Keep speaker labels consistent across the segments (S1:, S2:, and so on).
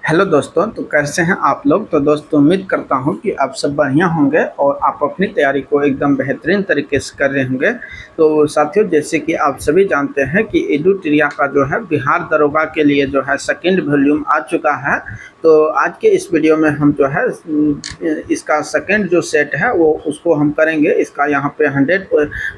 S1: Hello दोस्तों, तो कैसे हैं आप लोग। तो दोस्तों उम्मीद करता हूं कि आप सब बढ़िया होंगे और आप अपनी तैयारी को एकदम बेहतरीन तरीके से कर रहे होंगे। तो साथियों, जैसे कि आप सभी जानते हैं कि एडुट्रिया का जो है बिहार दरोगा के लिए जो है सेकंड वॉल्यूम आ चुका है। तो आज के इस वीडियो में हम जो है इसका सेकंड जो सेट है वो उसको हम करेंगे। इसका यहाँ पे 100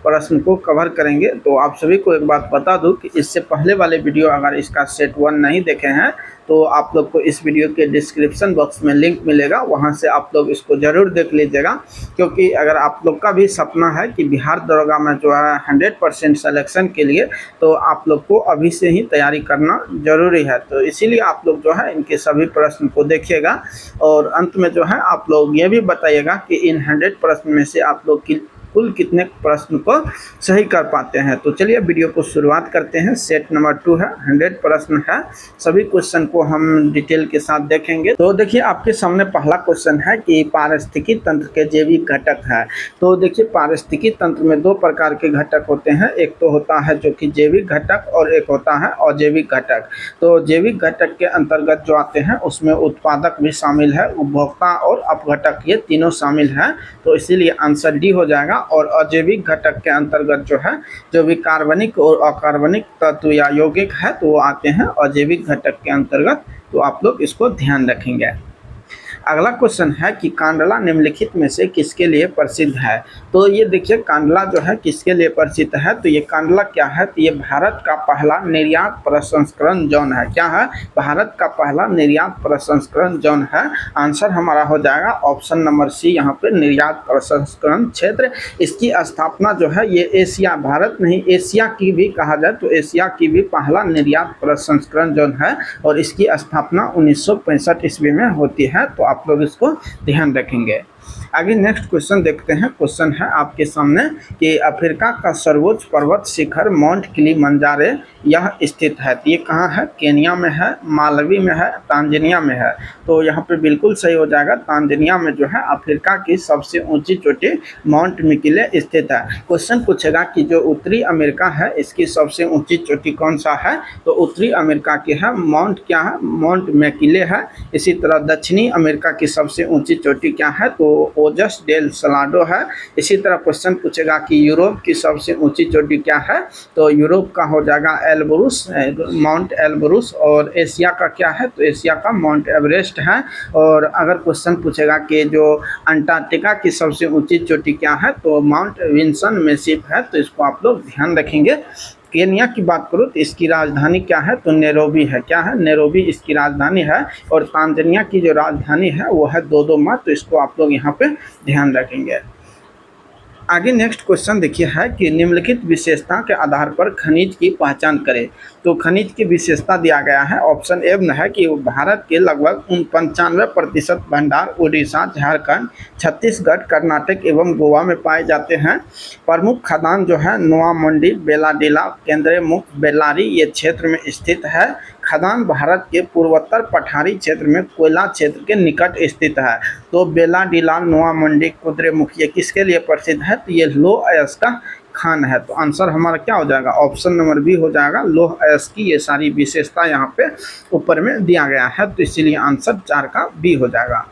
S1: प्रश्न को कवर करेंगे। तो आप सभी को एक बात बता दूं कि इससे पहले वाले वीडियो अगर इसका सेट 1 नहीं देखे हैं तो आप लोग को इस वीडियो के डिस्क्रिप्शन बॉक्स में लिंक मिलेगा, वहां से आप लोग इसको ज़रूर देख लीजिएगा। क्योंकि अगर आप लोग का भी सपना है कि बिहार दरोगा में जो है 100% सिलेक्शन के लिए, तो आप लोग को अभी से ही तैयारी करना ज़रूरी है। तो इसीलिए आप लोग जो है इनके सभी प्रश्न को देखिएगा और अंत में जो है आप लोग ये भी बताइएगा कि इन 100 प्रश्न में से आप लोग कुल कितने प्रश्न को सही कर पाते हैं। तो चलिए वीडियो को शुरुआत करते हैं। सेट नंबर 2 है, 100 प्रश्न है। सभी क्वेश्चन को हम डिटेल के साथ देखेंगे। तो देखिए आपके सामने पहला क्वेश्चन है कि पारिस्थितिकी तंत्र के जैविक घटक है। तो देखिए पारिस्थितिकी तंत्र में 2 प्रकार के घटक होते हैं। एक तो होता है जो कि जैविक घटक और एक होता है अजैविक घटक। तो जैविक घटक के अंतर्गत जो आते हैं उसमें उत्पादक भी शामिल है, उपभोक्ता और अपघटक, ये तीनों शामिल हैं। तो इसीलिए आंसर डी हो जाएगा। और अजैविक घटक के अंतर्गत जो है जो भी कार्बनिक और अकार्बनिक तत्व या यौगिक है तो वो आते हैं अजैविक घटक के अंतर्गत। तो आप लोग इसको ध्यान रखेंगे। अगला क्वेश्चन है कि कांडला निम्नलिखित में से किसके लिए प्रसिद्ध है। तो ये देखिए कांडला जो है किसके लिए प्रसिद्ध है। तो ये कांडला क्या है, तो ये भारत का पहला निर्यात प्रसंस्करण जोन है। क्या है, भारत का पहला निर्यात प्रसंस्करण जोन है। आंसर हमारा हो जाएगा ऑप्शन नंबर सी, यहाँ पे निर्यात प्रसंस्करण क्षेत्र। इसकी स्थापना जो है ये एशिया, भारत नहीं एशिया की भी कहा जाए तो एशिया की भी पहला निर्यात प्रसंस्करण जोन है और इसकी स्थापना 1965 ईस्वी में होती है। तो आप लोग इसको ध्यान रखेंगे। आगे नेक्स्ट क्वेश्चन देखते हैं। क्वेश्चन है आपके सामने कि अफ्रीका का सर्वोच्च पर्वत शिखर माउंट किलिमंजारो यह स्थित है। तो ये कहाँ है, केनिया में है, मालवी में है, तांजानिया में है। तो यहाँ पे बिल्कुल सही हो जाएगा। तांजानिया में जो है अफ्रीका की सबसे ऊंची चोटी माउंट मिकिले स्थित है। क्वेश्चन पूछेगा कि जो उत्तरी अमेरिका है इसकी सबसे ऊंची चोटी कौन सा है। तो उत्तरी अमेरिका की है माउंट क्या है, माउंट मैकिले है। इसी तरह दक्षिणी अमेरिका की सबसे ऊंची चोटी क्या है, तो ओजस डेल सलाडो है। इसी तरह क्वेश्चन पूछेगा कि यूरोप की सबसे ऊंची चोटी क्या है, तो यूरोप का हो जाएगा एल्ब्रुस, माउंट एल्ब्रुस। और एशिया का क्या है, तो एशिया का माउंट एवरेस्ट है। और अगर क्वेश्चन पूछेगा कि जो अंटार्कटिका की सबसे ऊंची चोटी क्या है, तो माउंट विंसन मेसिफ है। तो इसको आप लोग ध्यान रखेंगे। केनिया की बात करूँ तो इसकी राजधानी क्या है, तो नैरोबी है। क्या है, नैरोबी इसकी राजधानी है। और तांजानिया की जो राजधानी है वो है दोदोमा। तो इसको आप लोग यहाँ पे ध्यान रखेंगे। आगे नेक्स्ट क्वेश्चन देखिए है कि निम्नलिखित विशेषता के आधार पर खनिज की पहचान करें। तो खनिज की विशेषता दिया गया है। ऑप्शन ए में है कि भारत के लगभग 95% भंडार उड़ीसा, झारखंड, छत्तीसगढ़, कर्नाटक एवं गोवा में पाए जाते हैं। प्रमुख खदान जो है नोवामुंडी, बेलाडीला, केंद्रमुख, बेल्लारी ये क्षेत्र में स्थित है। खदान भारत के पूर्वोत्तर पठारी क्षेत्र में कोयला क्षेत्र के निकट स्थित है। तो बेलाडीला, नोवामुंडी, कुद्रेमुख ये किसके लिए प्रसिद्ध है, तो ये लौह अयस्क का खान है। तो आंसर हमारा क्या हो जाएगा, ऑप्शन नंबर बी हो जाएगा। लौह अयस्क की ये सारी विशेषता यहाँ पे ऊपर में दिया गया है। तो इसीलिए आंसर 4 का बी हो जाएगा।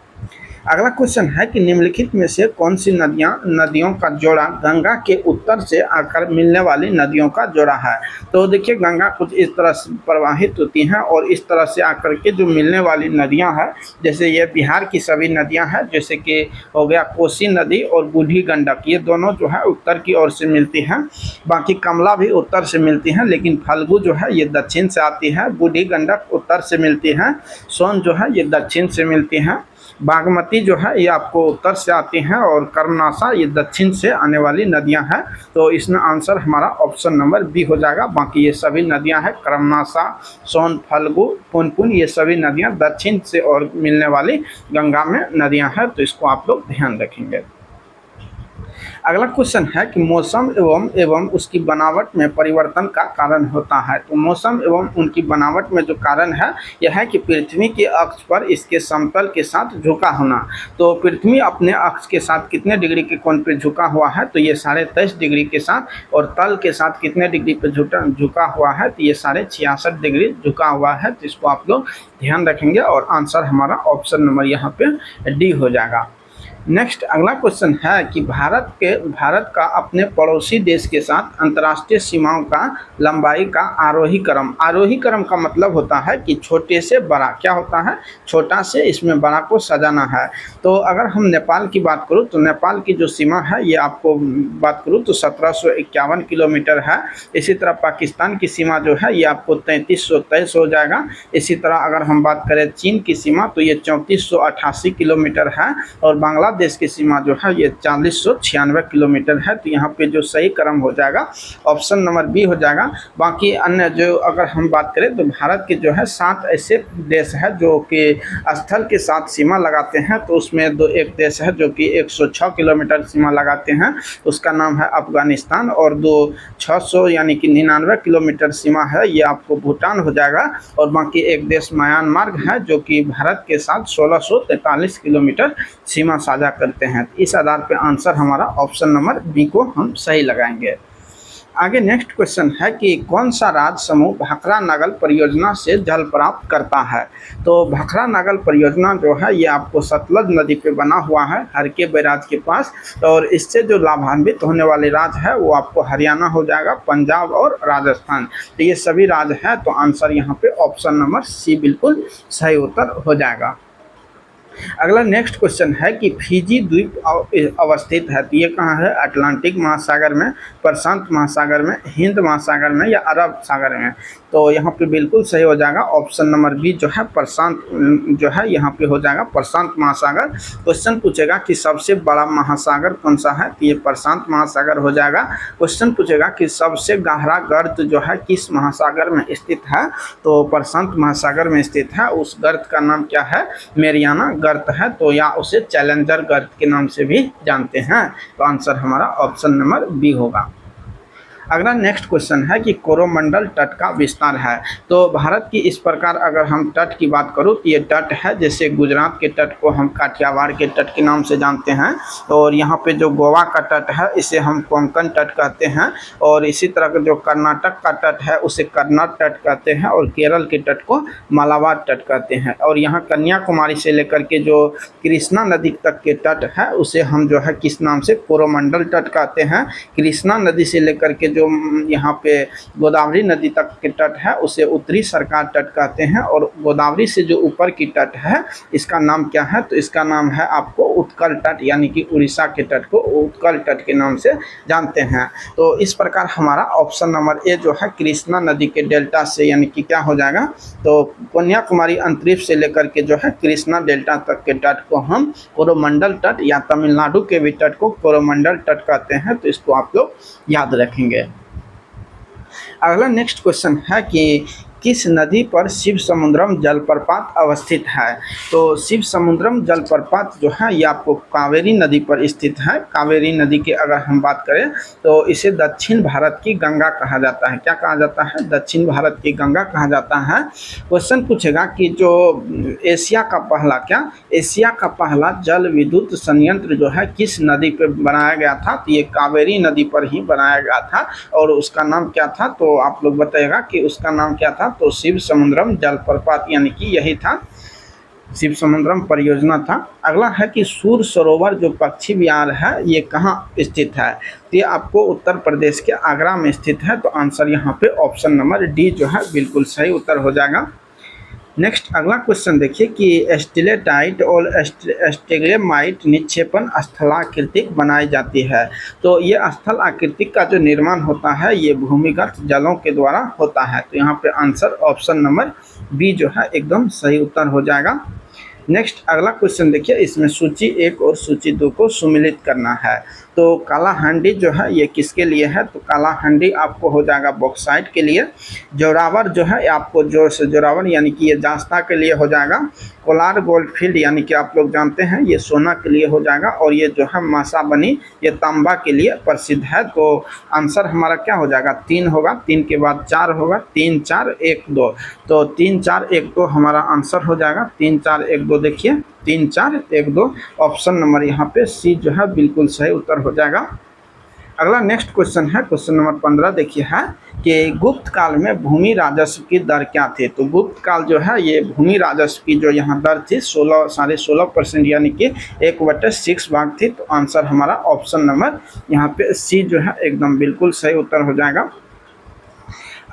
S1: अगला क्वेश्चन है कि निम्नलिखित में से कौन सी नदियों का जोड़ा गंगा के उत्तर से आकर मिलने वाली नदियों का जोड़ा है। तो देखिए गंगा कुछ इस तरह से प्रवाहित होती हैं और इस तरह से आकर के जो मिलने वाली नदियां हैं, जैसे ये बिहार की सभी नदियां हैं, जैसे कि हो गया कोसी नदी और बूढ़ी गंडक, ये दोनों जो है उत्तर की ओर से मिलती हैं। बाकी कमला भी उत्तर से मिलती हैं, लेकिन फल्गु जो है ये दक्षिण से आती है। बूढ़ी गंडक उत्तर से मिलती है। सोन जो है ये दक्षिण से मिलती हैं। बागमती जो है ये आपको उत्तर से आती हैं और कर्मनाशा ये दक्षिण से आने वाली नदियां हैं। तो इसमें आंसर हमारा ऑप्शन नंबर बी हो जाएगा। बाकी ये सभी नदियां हैं, कर्मनाशा, सोन, फल्गु, पुनपुन, ये सभी नदियां दक्षिण से और मिलने वाली गंगा में नदियां हैं। तो इसको आप लोग ध्यान रखेंगे। अगला क्वेश्चन है कि मौसम एवं उसकी बनावट में परिवर्तन का कारण होता है। तो मौसम एवं उनकी बनावट में जो कारण है यह है कि पृथ्वी के अक्ष पर इसके समतल के साथ झुका होना। तो पृथ्वी अपने अक्ष के साथ कितने डिग्री के कोण पर झुका हुआ है, तो ये 23.5 डिग्री के साथ, और तल के साथ कितने डिग्री पर झुका हुआ है, तो ये 66.5 डिग्री झुका हुआ है। तो इसको आप लोग ध्यान रखेंगे और आंसर हमारा ऑप्शन नंबर यहाँ पे डी हो जाएगा। नेक्स्ट अगला क्वेश्चन है कि भारत का अपने पड़ोसी देश के साथ अंतर्राष्ट्रीय सीमाओं का लंबाई का आरोही क्रम का मतलब होता है कि छोटे से बड़ा, क्या होता है, छोटा से इसमें बड़ा को सजाना है। तो अगर हम नेपाल की बात करूँ तो नेपाल की जो सीमा है ये आपको बात करूँ तो 1751 किलोमीटर है। इसी तरह पाकिस्तान की सीमा जो है ये आपको 3323 हो जाएगा। इसी तरह अगर हम बात करें चीन की सीमा तो ये 3488 किलोमीटर है, और बांग्लादेश की सीमा जो है ये 4096 किलोमीटर है। तो यहाँ पे जो सही क्रम हो जाएगा ऑप्शन नंबर बी हो जाएगा। बाकी अन्य जो अगर हम बात करें तो भारत के जो है 7 ऐसे देश है जो कि स्थल के साथ सीमा लगाते हैं। तो उसमें एक देश है जो कि 106 किलोमीटर सीमा लगाते हैं, उसका नाम है अफगानिस्तान, और 600 यानी कि 99 किलोमीटर सीमा है ये आपको भूटान हो जाएगा। और बाकी एक देश म्यांमार है जो कि भारत के साथ 1643 किलोमीटर सीमा साझा करते हैं। इस आधार पे आंसर हमारा ऑप्शन नंबर बी को हम सही लगाएंगे। आगे नेक्स्ट क्वेश्चन है कि कौन सा राज्य समूह भाखरा नागल परियोजना से जल प्राप्त करता है। तो भाखरा नागल परियोजना जो है ये आपको सतलज नदी पे बना हुआ है हरके बैराज के पास, और इससे जो लाभान्वित होने वाले राज्य है वो आपको हरियाणा हो जाएगा, पंजाब और राजस्थान। तो ये सभी राज्य हैं, तो आंसर यहाँ पे ऑप्शन नंबर सी बिल्कुल सही उत्तर हो जाएगा। अगला नेक्स्ट क्वेश्चन है कि फिजी द्वीप अवस्थित है। तो ये कहाँ है, अटलांटिक महासागर में, प्रशांत महासागर में, हिंद महासागर में या अरब सागर में। तो यहाँ पे बिल्कुल सही हो जाएगा ऑप्शन नंबर बी जो है प्रशांत जो है यहाँ पे हो जाएगा प्रशांत महासागर। क्वेश्चन पूछेगा कि सबसे बड़ा महासागर कौन सा है, तो ये प्रशांत महासागर हो जाएगा। क्वेश्चन पूछेगा कि सबसे गहरा गर्त जो है किस महासागर में स्थित है, तो प्रशांत महासागर में स्थित है। उस गर्त का नाम क्या है, मेरियाना गर्त है, तो या उसे चैलेंजर गर्त के नाम से भी जानते हैं। तो आंसर हमारा ऑप्शन नंबर बी होगा। अगला नेक्स्ट क्वेश्चन है कि कोरोमंडल तट का विस्तार है। तो भारत की इस प्रकार अगर हम तट की बात करूँ तो ये तट है, जैसे गुजरात के तट को हम काठियावाड़ के तट के नाम से जानते हैं, और यहाँ पे जो गोवा का तट है इसे हम कोंकण तट कहते हैं, और इसी तरह का जो कर्नाटक का तट है उसे कन्नड़ तट कहते हैं, और केरल के तट को मालाबार तट कहते हैं। और यहाँ कन्याकुमारी से लेकर के जो कृष्णा नदी तक के तट है उसे हम जो है किस नाम से, कोरोमंडल तट कहते हैं। कृष्णा नदी से लेकर के जो यहाँ पे गोदावरी नदी तक के तट है उसे उत्तरी सरकार तट कहते हैं, और गोदावरी से जो ऊपर की तट है इसका नाम क्या है, तो इसका नाम है आपको उत्कल तट, यानी कि उड़ीसा के तट को उत्कल तट के नाम से जानते हैं। तो इस प्रकार हमारा ऑप्शन नंबर ए जो है कृष्णा नदी के डेल्टा से यानी कि क्या हो जाएगा, तो कन्याकुमारी अंतरिक्ष से लेकर के जो है कृष्णा डेल्टा तक के तट को हम कोरोमंडल तट या तमिलनाडु के भी तट को कोरोमंडल तट कहते हैं। तो इसको आप लोग याद रखेंगे। अगला नेक्स्ट क्वेश्चन है कि किस नदी पर शिव समुद्रम जलप्रपात अवस्थित है। तो शिव समुद्रम जलप्रपात जो है ये आपको कावेरी नदी पर स्थित है। कावेरी नदी की अगर हम बात करें तो इसे दक्षिण भारत की गंगा कहा जाता है। क्या कहा जाता है, दक्षिण भारत की गंगा कहा जाता है। क्वेश्चन पूछेगा कि जो एशिया का पहला जल विद्युत संयंत्र जो है किस नदी पर बनाया गया था, तो ये कावेरी नदी पर ही बनाया गया था, और उसका नाम क्या था, तो आप लोग बताइएगा कि उसका नाम क्या था। तो शिव समुद्रम जलप्रपात यानी कि यही था, शिव समुद्रम परियोजना था। अगला है कि सूर सरोवर जो पक्षी विहार है ये कहाँ स्थित है, तो ये आपको उत्तर प्रदेश के आगरा में स्थित है। तो आंसर यहाँ पे ऑप्शन नंबर डी जो है बिल्कुल सही उत्तर हो जाएगा। नेक्स्ट अगला क्वेश्चन देखिए कि स्टिलेटाइट और स्टेग्लेमाइट निक्षेपण स्थलाकृतिक बनाई जाती है। तो ये स्थल आकृतिक का जो निर्माण होता है ये भूमिगत जलों के द्वारा होता है। तो यहाँ पे आंसर ऑप्शन नंबर बी जो है एकदम सही उत्तर हो जाएगा। नेक्स्ट अगला क्वेश्चन देखिए, इसमें सूची 1 और सूची 2 को सुमिलित करना है। तो काला हांडी जो है ये किसके लिए है, तो काला हांडी आपको हो जाएगा बॉक्साइट के लिए। जोरावर जो है आपको जोरावर यानी कि ये जास्ता के लिए हो जाएगा। कोलार गोल्ड फील्ड यानी कि आप लोग जानते हैं ये सोना के लिए हो जाएगा। और ये जो है मासा बनी ये तांबा के लिए प्रसिद्ध है। तो आंसर हमारा क्या हो जाएगा, 3 होगा, 3 के बाद 4 होगा, 3 4 1 2, तो 3 4 1 2 हमारा आंसर हो जाएगा। 3 4 1 2 देखिए 3 4 1 2 ऑप्शन नंबर यहाँ पे सी जो है बिल्कुल सही उत्तर हो जाएगा। अगला नेक्स्ट क्वेश्चन है, क्वेश्चन नंबर 15 देखिए है कि गुप्त काल में भूमि राजस्व की दर क्या थी। तो गुप्त काल जो है ये भूमि राजस्व की जो यहाँ दर थी 16.5% यानी कि 1/6 भाग थी। तो आंसर हमारा ऑप्शन नंबर यहाँ पे सी जो है एकदम बिल्कुल सही उत्तर हो जाएगा।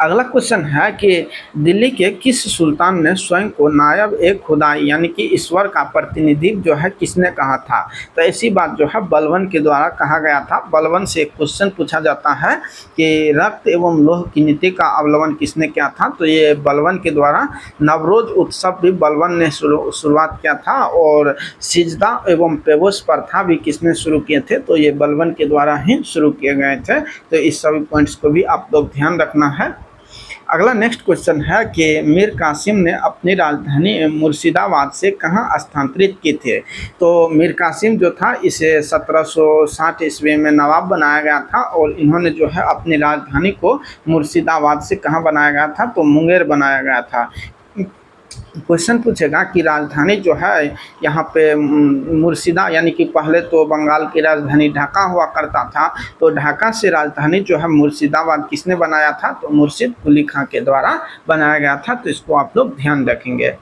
S1: अगला क्वेश्चन है कि दिल्ली के किस सुल्तान ने स्वयं को नायब एक खुदाई यानी कि ईश्वर का प्रतिनिधि जो है किसने कहा था। तो ऐसी बात जो है बलबन के द्वारा कहा गया था। बलबन से एक क्वेश्चन पूछा जाता है कि रक्त एवं लोह की नीति का अवलंबन किसने किया था। तो ये बलबन के द्वारा नवरोज उत्सव भी बलबन ने शुरुआत किया था। और सिजदा एवं पेवोस प्रथा भी किसने शुरू किए थे, तो ये बलबन के द्वारा ही शुरू किए गए थे। तो इस सभी पॉइंट्स को भी आप लोग ध्यान रखना है। अगला नेक्स्ट क्वेश्चन है कि मीर कासिम ने अपनी राजधानी मुर्शिदाबाद से कहाँ स्थानांतरित की थे। तो मीर कासिम जो था इसे 1760 ईस्वी में नवाब बनाया गया था। और इन्होंने जो है अपनी राजधानी को मुर्शिदाबाद से कहाँ बनाया गया था, तो मुंगेर बनाया गया था। क्वेश्चन पूछेगा कि राजधानी जो है यहाँ पे मुर्शिदा यानी कि पहले तो बंगाल की राजधानी ढाका हुआ करता था। तो ढाका से राजधानी जो है मुर्शिदाबाद किसने बनाया था, तो मुर्शिद कुली खां के द्वारा बनाया गया था। तो इसको आप लोग ध्यान रखेंगे।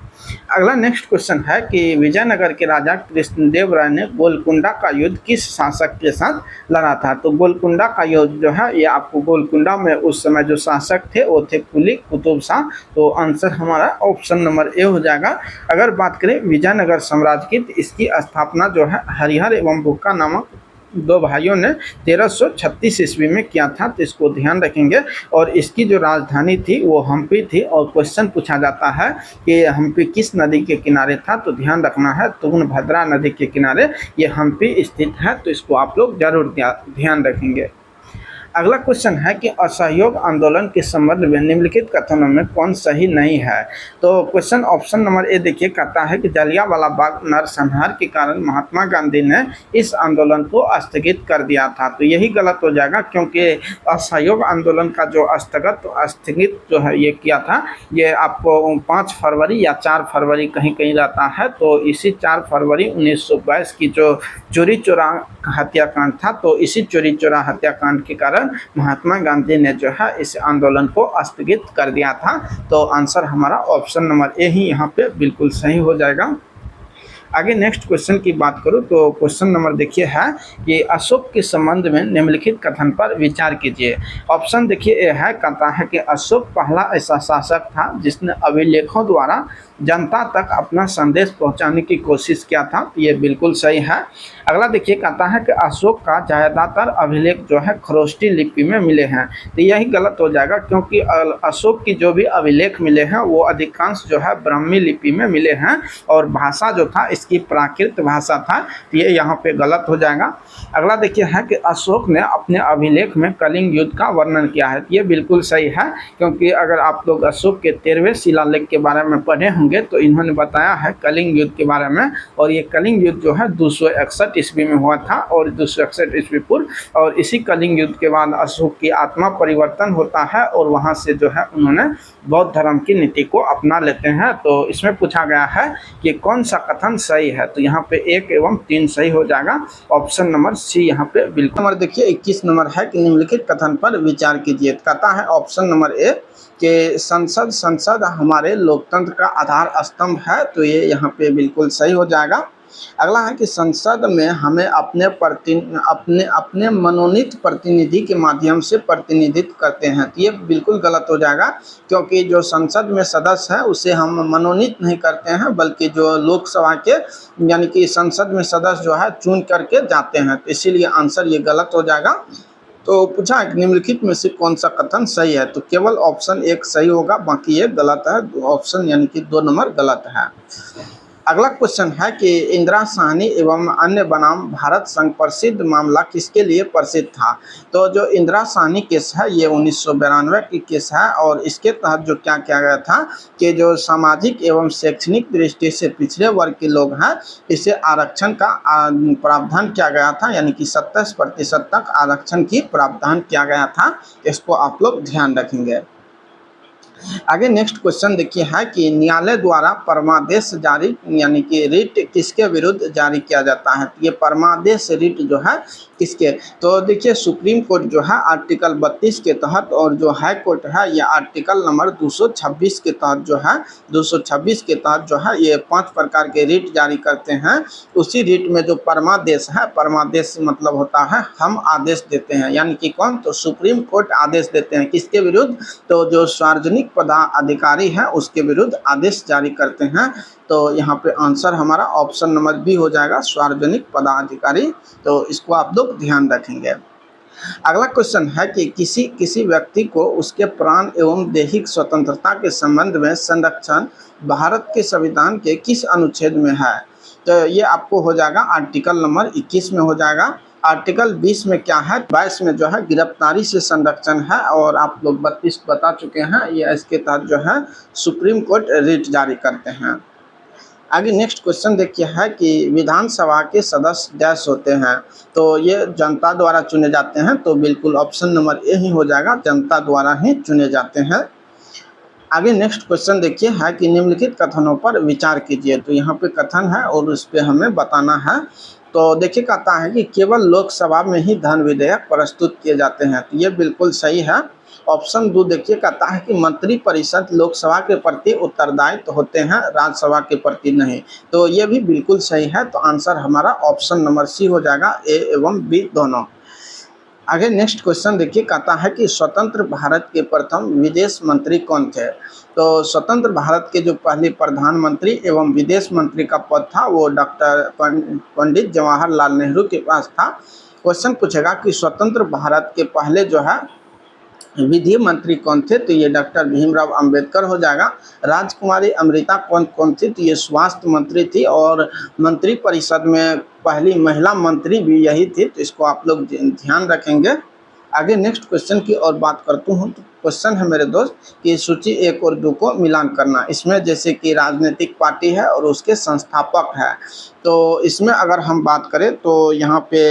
S1: अगला नेक्स्ट क्वेश्चन है कि विजयनगर के राजा कृष्णदेव राय ने गोलकुंडा का युद्ध किस शासक के साथ लड़ा था। तो गोलकुंडा का युद्ध जो है ये आपको गोलकुंडा में उस समय जो शासक थे वो थे कुली कुतुब शाह। तो आंसर हमारा ऑप्शन नंबर ए हो जाएगा। अगर बात करें विजयनगर साम्राज्य की, तो इसकी स्थापना जो है हरिहर एवं भुक्का नामक 2 भाइयों ने 1336 ईस्वी में किया था। तो इसको ध्यान रखेंगे। और इसकी जो राजधानी थी वो हम्पी थी। और क्वेश्चन पूछा जाता है कि हम्पी किस नदी के किनारे था, तो ध्यान रखना है तुंगभद्रा नदी के किनारे ये हम्पी स्थित है। तो इसको आप लोग जरूर ध्यान रखेंगे। अगला क्वेश्चन है कि असहयोग आंदोलन के संबंध में निम्नलिखित कथनों में कौन सही नहीं है। तो क्वेश्चन ऑप्शन नंबर ए देखिए कहता है कि जलियांवाला बाग नरसंहार के कारण महात्मा गांधी ने इस आंदोलन को स्थगित कर दिया था। तो यही गलत हो जाएगा, क्योंकि असहयोग आंदोलन का जो स्थगित जो है ये किया था ये आपको 5 फरवरी या 4 फरवरी कहीं कहीं रहता है। तो इसी 4 फरवरी 1922 की जो चोरी चोरा हत्याकांड था, तो इसी चोरी चोरा हत्याकांड के कारण महात्मा गांधी ने जो है इस आंदोलन को स्थगित कर दिया था। तो आंसर हमारा ऑप्शन नंबर ए ही यहाँ पे बिल्कुल सही हो जाएगा। आगे नेक्स्ट क्वेश्चन की बात करूं तो क्वेश्चन नंबर देखिए है कि अशोक के संबंध में निम्नलिखित कथन पर विचार कीजिए। ऑप्शन देखिए ए है, कहता है कि अशोक पहला ऐसा शासक था जिसने अभिलेखों द्वारा जनता तक अपना संदेश पहुंचाने की कोशिश किया था। ये बिल्कुल सही है। अगला देखिए कहता है कि अशोक का ज़्यादातर अभिलेख जो है खरोष्टी लिपि में मिले हैं। तो यही गलत हो जाएगा, क्योंकि अशोक की जो भी अभिलेख मिले हैं वो अधिकांश जो है ब्राह्मी लिपि में मिले हैं। और भाषा जो था इसकी प्राकृत भाषा था। ये यहाँ पे गलत हो जाएगा। अगला देखिए है कि अशोक ने अपने अभिलेख में कलिंग युद्ध का वर्णन किया है। ये बिल्कुल सही है, क्योंकि अगर आप लोग अशोक के 13वें शिलालेख के बारे में पढ़े होंगे तो इन्होंने बताया है कलिंग युद्ध के बारे में। और ये कलिंग युद्ध जो है 261 ईस्वी में हुआ था और 261 ईस्वी पूर्व। और इसी कलिंग युद्ध के बाद अशोक की आत्मा परिवर्तन होता है और वहाँ से जो है उन्होंने बौद्ध धर्म की नीति को अपना लेते हैं। तो इसमें पूछा गया है कि कौन सा कथन सही है। तो यहाँ पे 1 एवं 3 सही हो जाएगा। ऑप्शन नंबर सी यहाँ पे बिल्कुल। नंबर देखिए 21 नंबर है कि निम्नलिखित कथन पर विचार कीजिए। कहता है ऑप्शन नंबर ए कि संसद हमारे लोकतंत्र का आधार स्तंभ है। तो ये यहाँ पे बिल्कुल सही हो जाएगा। अगला है कि संसद में हमें अपने मनोनीत प्रतिनिधि के माध्यम से प्रतिनिधित्व करते हैं। तो ये बिल्कुल गलत हो जाएगा, क्योंकि जो संसद में सदस्य है उसे हम मनोनीत नहीं करते हैं, बल्कि जो लोकसभा के यानी कि संसद में सदस्य जो है चुन करके जाते हैं। तो इसीलिए आंसर ये गलत हो जाएगा। तो पूछा है निम्नलिखित में से कौन सा कथन सही है। तो केवल ऑप्शन 1 सही होगा, बाकी ये गलत है। ऑप्शन यानी कि 2 नंबर गलत है। अगला क्वेश्चन है कि इंदिरा साहनी एवं अन्य बनाम भारत संघ प्रसिद्ध मामला किसके लिए प्रसिद्ध था। तो जो इंदिरा साहनी केस है ये 1992 की केस है और इसके तहत जो क्या किया गया था कि जो सामाजिक एवं शैक्षणिक दृष्टि से पिछड़े वर्ग के लोग हैं इसे आरक्षण का प्रावधान किया गया था, यानी कि 27% तक आरक्षण की प्रावधान किया गया था। इसको आप लोग ध्यान रखेंगे। आगे नेक्स्ट क्वेश्चन देखिए है कि न्यायालय द्वारा परमादेश जारी यानी कि रिट किसके विरुद्ध जारी किया जाता है। ये परमादेश रिट जो है किसके, तो देखिए सुप्रीम कोर्ट जो है आर्टिकल 32 के तहत और जो हाई कोर्ट है ये आर्टिकल नंबर 226 के तहत जो है 226 के तहत जो है ये 5 प्रकार के रिट जारी करते हैं। उसी रिट में जो परमादेश है, परमादेश मतलब होता है हम आदेश देते हैं, यानी कि कौन, तो सुप्रीम कोर्ट आदेश देते हैं किसके विरुद्ध, तो जो सार्वजनिक पदाधिकारी है उसके विरुद्ध आदेश जारी करते हैं। तो यहाँ पे आंसर हमारा ऑप्शन नंबर बी हो जाएगा, सार्वजनिक पदाधिकारी। तो इसको आप लोग ध्यान रखेंगे। अगला क्वेश्चन है कि किसी व्यक्ति को उसके प्राण एवं दैहिक स्वतंत्रता के संबंध में संरक्षण भारत के संविधान के किस अनुच्छेद में है। तो ये आपको हो जाएगा आर्टिकल नंबर 21 में हो जाएगा। आर्टिकल 20 में क्या है, 22 में जो है गिरफ्तारी से संरक्षण है और आप लोग 32 बता चुके हैं। ये इसके तहत जो है सुप्रीम कोर्ट रिट जारी करते हैं। आगे नेक्स्ट क्वेश्चन देखिए है कि विधानसभा के सदस्य डैश होते हैं। तो ये जनता द्वारा चुने जाते हैं, तो बिल्कुल ऑप्शन नंबर ए ही हो जाएगा, जनता द्वारा ही चुने जाते हैं। आगे नेक्स्ट क्वेश्चन देखिए है कि निम्नलिखित कथनों पर विचार कीजिए। तो यहाँ पे कथन है और उस पर हमें बताना है। तो देखिए कहता है कि केवल लोकसभा में ही धन विधेयक प्रस्तुत किए जाते हैं। तो ये बिल्कुल सही है। ऑप्शन 2 देखिए कहता है कि मंत्री परिषद लोकसभा के प्रति उत्तरदायित्व होते हैं, राज्यसभा के प्रति नहीं। तो ये भी बिल्कुल सही है। तो आंसर हमारा ऑप्शन नंबर सी हो जाएगा, ए एवं बी दोनों। आगे नेक्स्ट क्वेश्चन देखिए कहता है कि स्वतंत्र भारत के प्रथम विदेश मंत्री कौन थे। तो स्वतंत्र भारत के जो पहले प्रधानमंत्री एवं विदेश मंत्री का पद था वो डॉक्टर पंडित जवाहरलाल नेहरू के पास था। क्वेश्चन पूछेगा कि स्वतंत्र भारत के पहले जो है विधि मंत्री कौन थे। तो ये डॉक्टर भीमराव अंबेडकर हो जाएगा। राजकुमारी अमृता कौन थी, तो ये स्वास्थ्य मंत्री थी और मंत्री परिषद में पहली महिला मंत्री भी यही थी। तो इसको आप लोग ध्यान रखेंगे। आगे नेक्स्ट क्वेश्चन की और बात करता हूँ। तो क्वेश्चन है मेरे दोस्त कि सूची 1 और 2 को मिलान करना। इसमें जैसे कि राजनीतिक पार्टी है और उसके संस्थापक है। तो इसमें अगर हम बात करें तो यहाँ पे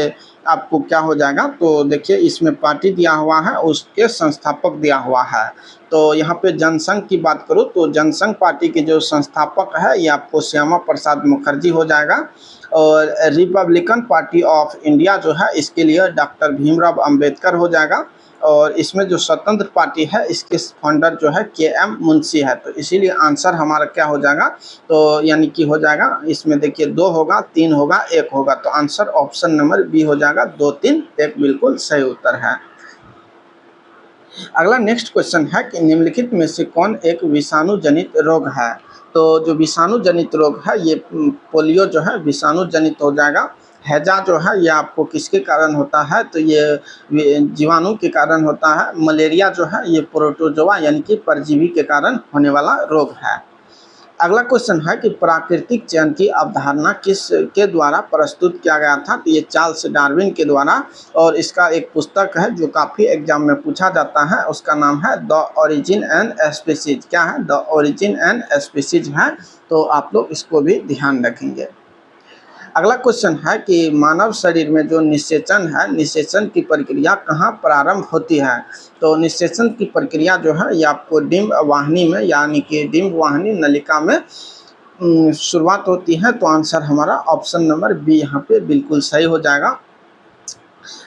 S1: आपको क्या हो जाएगा, तो देखिए इसमें पार्टी दिया हुआ है, उसके संस्थापक दिया हुआ है। तो यहाँ पे जनसंघ की बात करूँ तो जनसंघ पार्टी के जो संस्थापक है ये आपको श्यामा प्रसाद मुखर्जी हो जाएगा। और रिपब्लिकन पार्टी ऑफ इंडिया जो है इसके लिए डॉक्टर भीमराव अंबेडकर हो जाएगा। और इसमें जो स्वतंत्र पार्टी है इसके फाउंडर जो है के.एम. मुंशी है। तो इसीलिए आंसर हमारा क्या हो जाएगा, तो यानी कि हो जाएगा इसमें देखिए 2 होगा, 3 होगा, 1 होगा। तो आंसर ऑप्शन नंबर बी हो जाएगा, 2, 3, 1 बिल्कुल सही उत्तर है। अगला नेक्स्ट क्वेश्चन है कि निम्नलिखित में से कौन एक विषाणु जनित रोग है। तो जो विषाणु जनित रोग है ये पोलियो जो है विषाणु जनित हो जाएगा। हैजा जो है ये आपको किसके कारण होता है, तो ये जीवाणु के कारण होता है। मलेरिया जो है ये प्रोटोजोआ यानी कि परजीवी के कारण होने वाला रोग है। अगला क्वेश्चन है कि प्राकृतिक चयन की अवधारणा किस के द्वारा प्रस्तुत किया गया था। तो ये चार्ल्स डार्विन के द्वारा, और इसका एक पुस्तक है जो काफ़ी एग्जाम में पूछा जाता है, उसका नाम है द ओरिजिन एंड स्पीसीज। क्या है, द ओरिजिन एंड स्पीसीज है। तो आप लोग इसको भी ध्यान रखेंगे। अगला क्वेश्चन है कि मानव शरीर में जो निषेचन है, निषेचन की प्रक्रिया कहाँ प्रारंभ होती है। तो निषेचन की प्रक्रिया जो है ये आपको डिंब वाहिनी में यानी कि डिंब वाहिनी नलिका में शुरुआत होती है। तो आंसर हमारा ऑप्शन नंबर बी यहाँ पे बिल्कुल सही हो जाएगा।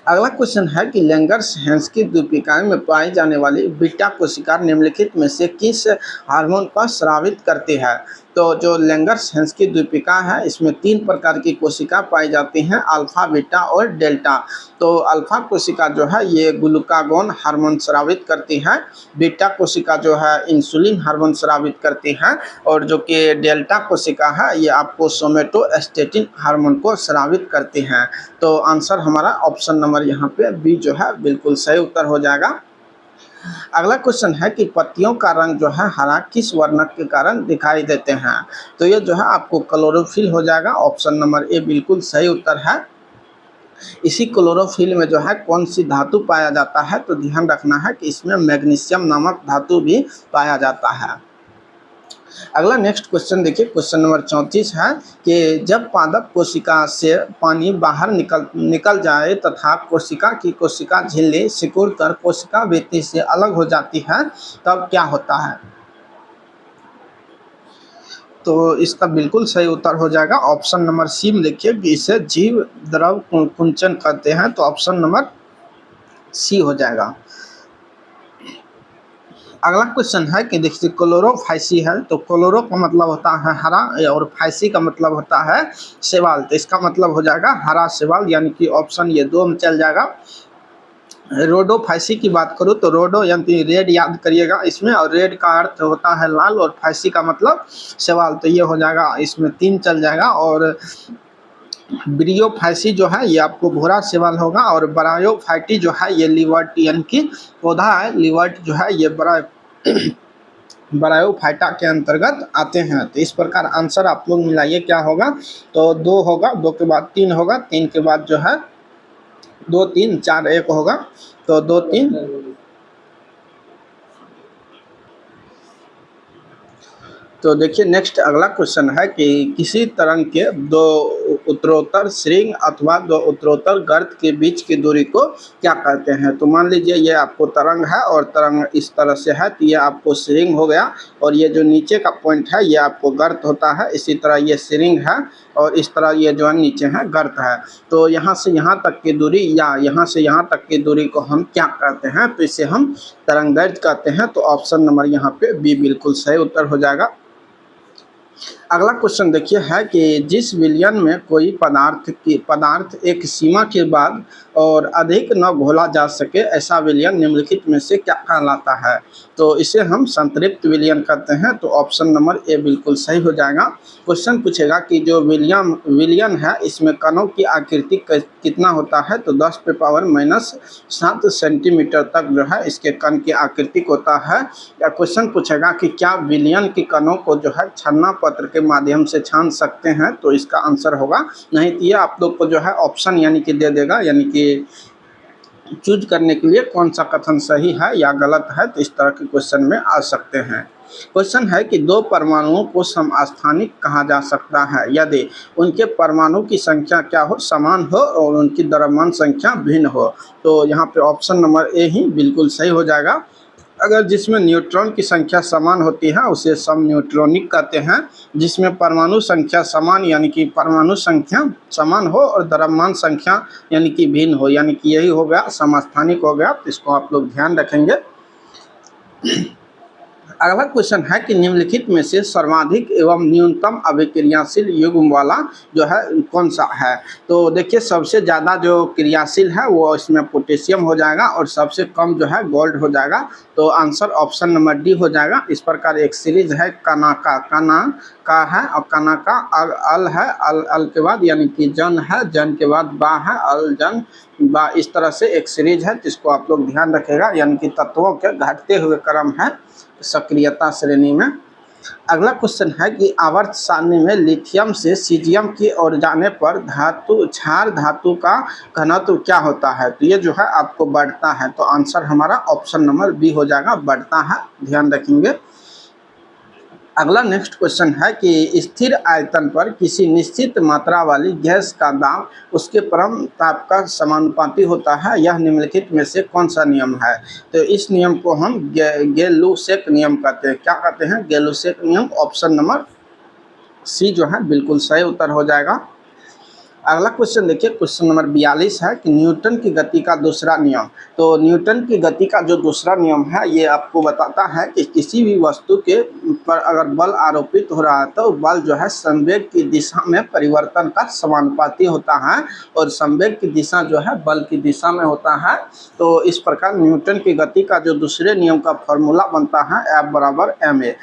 S1: अगला क्वेश्चन है कि लैंगर्स हैंस की द्वीपिकाएं में पाई जाने वाली बीटा कोशिका निम्नलिखित में से किस हार्मोन को स्रावित करती है। तो जो लैंगर्स हैंस की द्वीपिका है इसमें 3 प्रकार की कोशिका पाई जाती हैं, अल्फा, बीटा और डेल्टा। तो अल्फा कोशिका जो है ये ग्लूकागोन हार्मोन स्रावित करती है, बीटा कोशिका जो है इंसुलिन हार्मोन स्रावित करती है, और जो कि डेल्टा कोशिका है ये आपको सोमेटोस्टेटिन हार्मोन को स्रावित करती हैं। तो आंसर हमारा ऑप्शन नंबर यहाँ पे बी जो है बिल्कुल सही उत्तर हो जाएगा। अगला क्वेश्चन है कि पत्तियों का रंग जो है हरा किस वर्णक के कारण दिखाई देते हैं। तो ये जो है आपको क्लोरोफिल हो जाएगा। ऑप्शन नंबर ए बिल्कुल सही उत्तर है। इसी क्लोरोफिल में जो है कौन सी धातु पाया जाता है, तो ध्यान रखना है कि इसमें मैग्नीशियम नामक धातु भी पाया जाता है। अगला नेक्स्ट क्वेश्चन देखिए, क्वेश्चन नंबर 34 है कि जब पादप कोशिका से पानी बाहर निकल जाए तथा कोशिका की कोशिका झिल्ली सिकुड़कर कोशिका भित्ति से अलग हो जाती है, तब क्या होता है। तो इसका बिल्कुल सही उत्तर हो जाएगा ऑप्शन नंबर सी में। देखिए कि इसे जीव द्रव कुंचन कहते हैं, तो ऑप्शन नंबर सी हो जाएगा। अगला क्वेश्चन है कि देखिए क्लोरोफाइसी है, तो क्लोरो का मतलब होता है हरा और फाइसी का मतलब होता है शैवाल, तो इसका मतलब हो जाएगा हरा शैवाल, यानी कि ऑप्शन ये 2 में चल जाएगा। रोडोफाइसी की बात करूँ तो रोडो यानी रेड याद करिएगा इसमें, और रेड का अर्थ होता है लाल और फाइसी का मतलब शैवाल, तो ये हो जाएगा इसमें 3 चल जाएगा। और ब्रियोफाइसी जो है ये आपको भूरा शैवाल होगा, और बरायोफाइटी जो है ये लिवर्ट यानी कि पौधा है, लिवर्ट जो है ये बरायोफाइटा के अंतर्गत आते हैं। तो इस प्रकार आंसर आप लोग मिलाइए क्या होगा, तो 2 होगा, 2 के बाद 3 होगा, 3 के बाद जो है 2 3 4 1 होगा, तो 2 3। तो देखिए नेक्स्ट अगला क्वेश्चन है कि किसी तरंग के 2 उत्तरोत्तर श्रृंग अथवा 2 उत्तरोत्तर गर्त के बीच की दूरी को क्या कहते हैं। तो मान लीजिए ये आपको तरंग है और तरंग इस तरह से है, तो ये आपको श्रृंग हो गया, और ये जो नीचे का पॉइंट है ये आपको गर्त होता है। इसी तरह ये श्रृंग है और इस तरह ये जो है नीचे है गर्त है। तो यहाँ से यहाँ तक की दूरी या यहाँ से यहाँ तक की दूरी को हम क्या कहते हैं, तो इसे हम तरंगदैर्घ्य कहते हैं। तो ऑप्शन नंबर यहाँ पे बी बिल्कुल सही उत्तर हो जाएगा। अगला क्वेश्चन देखिए है कि जिस विलयन में कोई पदार्थ एक सीमा के बाद और अधिक न घोला जा सके, ऐसा विलयन निम्नलिखित में से क्या कहलाता है। तो इसे हम संतृप्त विलयन कहते हैं। तो ऑप्शन नंबर ए बिल्कुल सही हो जाएगा। क्वेश्चन पूछेगा कि जो विलयन है इसमें कणों की आकृति कितना होता है, तो 10⁻⁻7 सेंटीमीटर तक जो है इसके कण की आकृति होता है। या क्वेश्चन पूछेगा कि क्या विलयन के कणों को जो है छन्ना पत्र के माध्यम से छान सकते हैं, तो इसका आंसर होगा नहीं। तो ये आप लोग को जो है ऑप्शन यानी कि दे देगा, यानी कि चूज करने के लिए कौन सा कथन सही है या गलत है, तो इस तरह के क्वेश्चन में आ सकते हैं। क्वेश्चन है कि 2 परमाणुओं को समस्थानिक कहा जा सकता है यदि उनके परमाणु की संख्या क्या हो, समान हो और उनकी द्रव्यमान संख्या भिन्न हो। तो यहाँ पे ऑप्शन नंबर ए ही बिल्कुल सही हो जाएगा। अगर जिसमें न्यूट्रॉन की संख्या समान होती है उसे समन्यूट्रॉनिक कहते हैं। जिसमें परमाणु संख्या समान यानी कि परमाणु संख्या समान हो और द्रव्यमान संख्या यानी कि भिन्न हो, यानी कि यही हो गया समस्थानिक हो गया। तो इसको आप लोग ध्यान रखेंगे। अगला क्वेश्चन है कि निम्नलिखित में से सर्वाधिक एवं न्यूनतम अभिक्रियाशील युग्म वाला जो है कौन सा है। तो देखिए सबसे ज़्यादा जो क्रियाशील है वो इसमें पोटेशियम हो जाएगा और सबसे कम जो है गोल्ड हो जाएगा। तो आंसर ऑप्शन नंबर डी हो जाएगा। इस प्रकार एक सीरीज है कना का है, और कना का अल है, अल के बाद यानी कि जन है, जन के बाद बा है, अल जन बा, इस तरह से एक सीरीज है जिसको आप लोग ध्यान रखेगा, यानी कि तत्वों के घटते हुए क्रम है सक्रियता श्रेणी में। अगला क्वेश्चन है कि आवर्त सारणी में लिथियम से सीजियम की ओर जाने पर क्षार धातु का घनत्व क्या होता है। तो ये जो है आपको बढ़ता है। तो आंसर हमारा ऑप्शन नंबर बी हो जाएगा, बढ़ता है, ध्यान रखेंगे। अगला नेक्स्ट क्वेश्चन है कि स्थिर आयतन पर किसी निश्चित मात्रा वाली गैस का दाब उसके परम ताप का समानुपाती होता है। यह निम्नलिखित में से कौन सा नियम है। तो इस नियम को हम गेलुसेक नियम कहते हैं। क्या कहते हैं, गेलुसेक नियम। ऑप्शन नंबर सी जो है बिल्कुल सही उत्तर हो जाएगा। अगला क्वेश्चन देखिए, क्वेश्चन नंबर 42 है कि न्यूटन की गति का दूसरा नियम। तो न्यूटन की गति का जो दूसरा नियम है ये आपको बताता है कि किसी भी वस्तु के पर अगर बल आरोपित हो रहा है तो बल जो है संवेग की दिशा में परिवर्तन का समानुपाती होता है, और संवेग की दिशा जो है बल की दिशा में होता है। तो इस प्रकार न्यूटन की गति का जो दूसरे नियम का फॉर्मूला बनता है F = ma।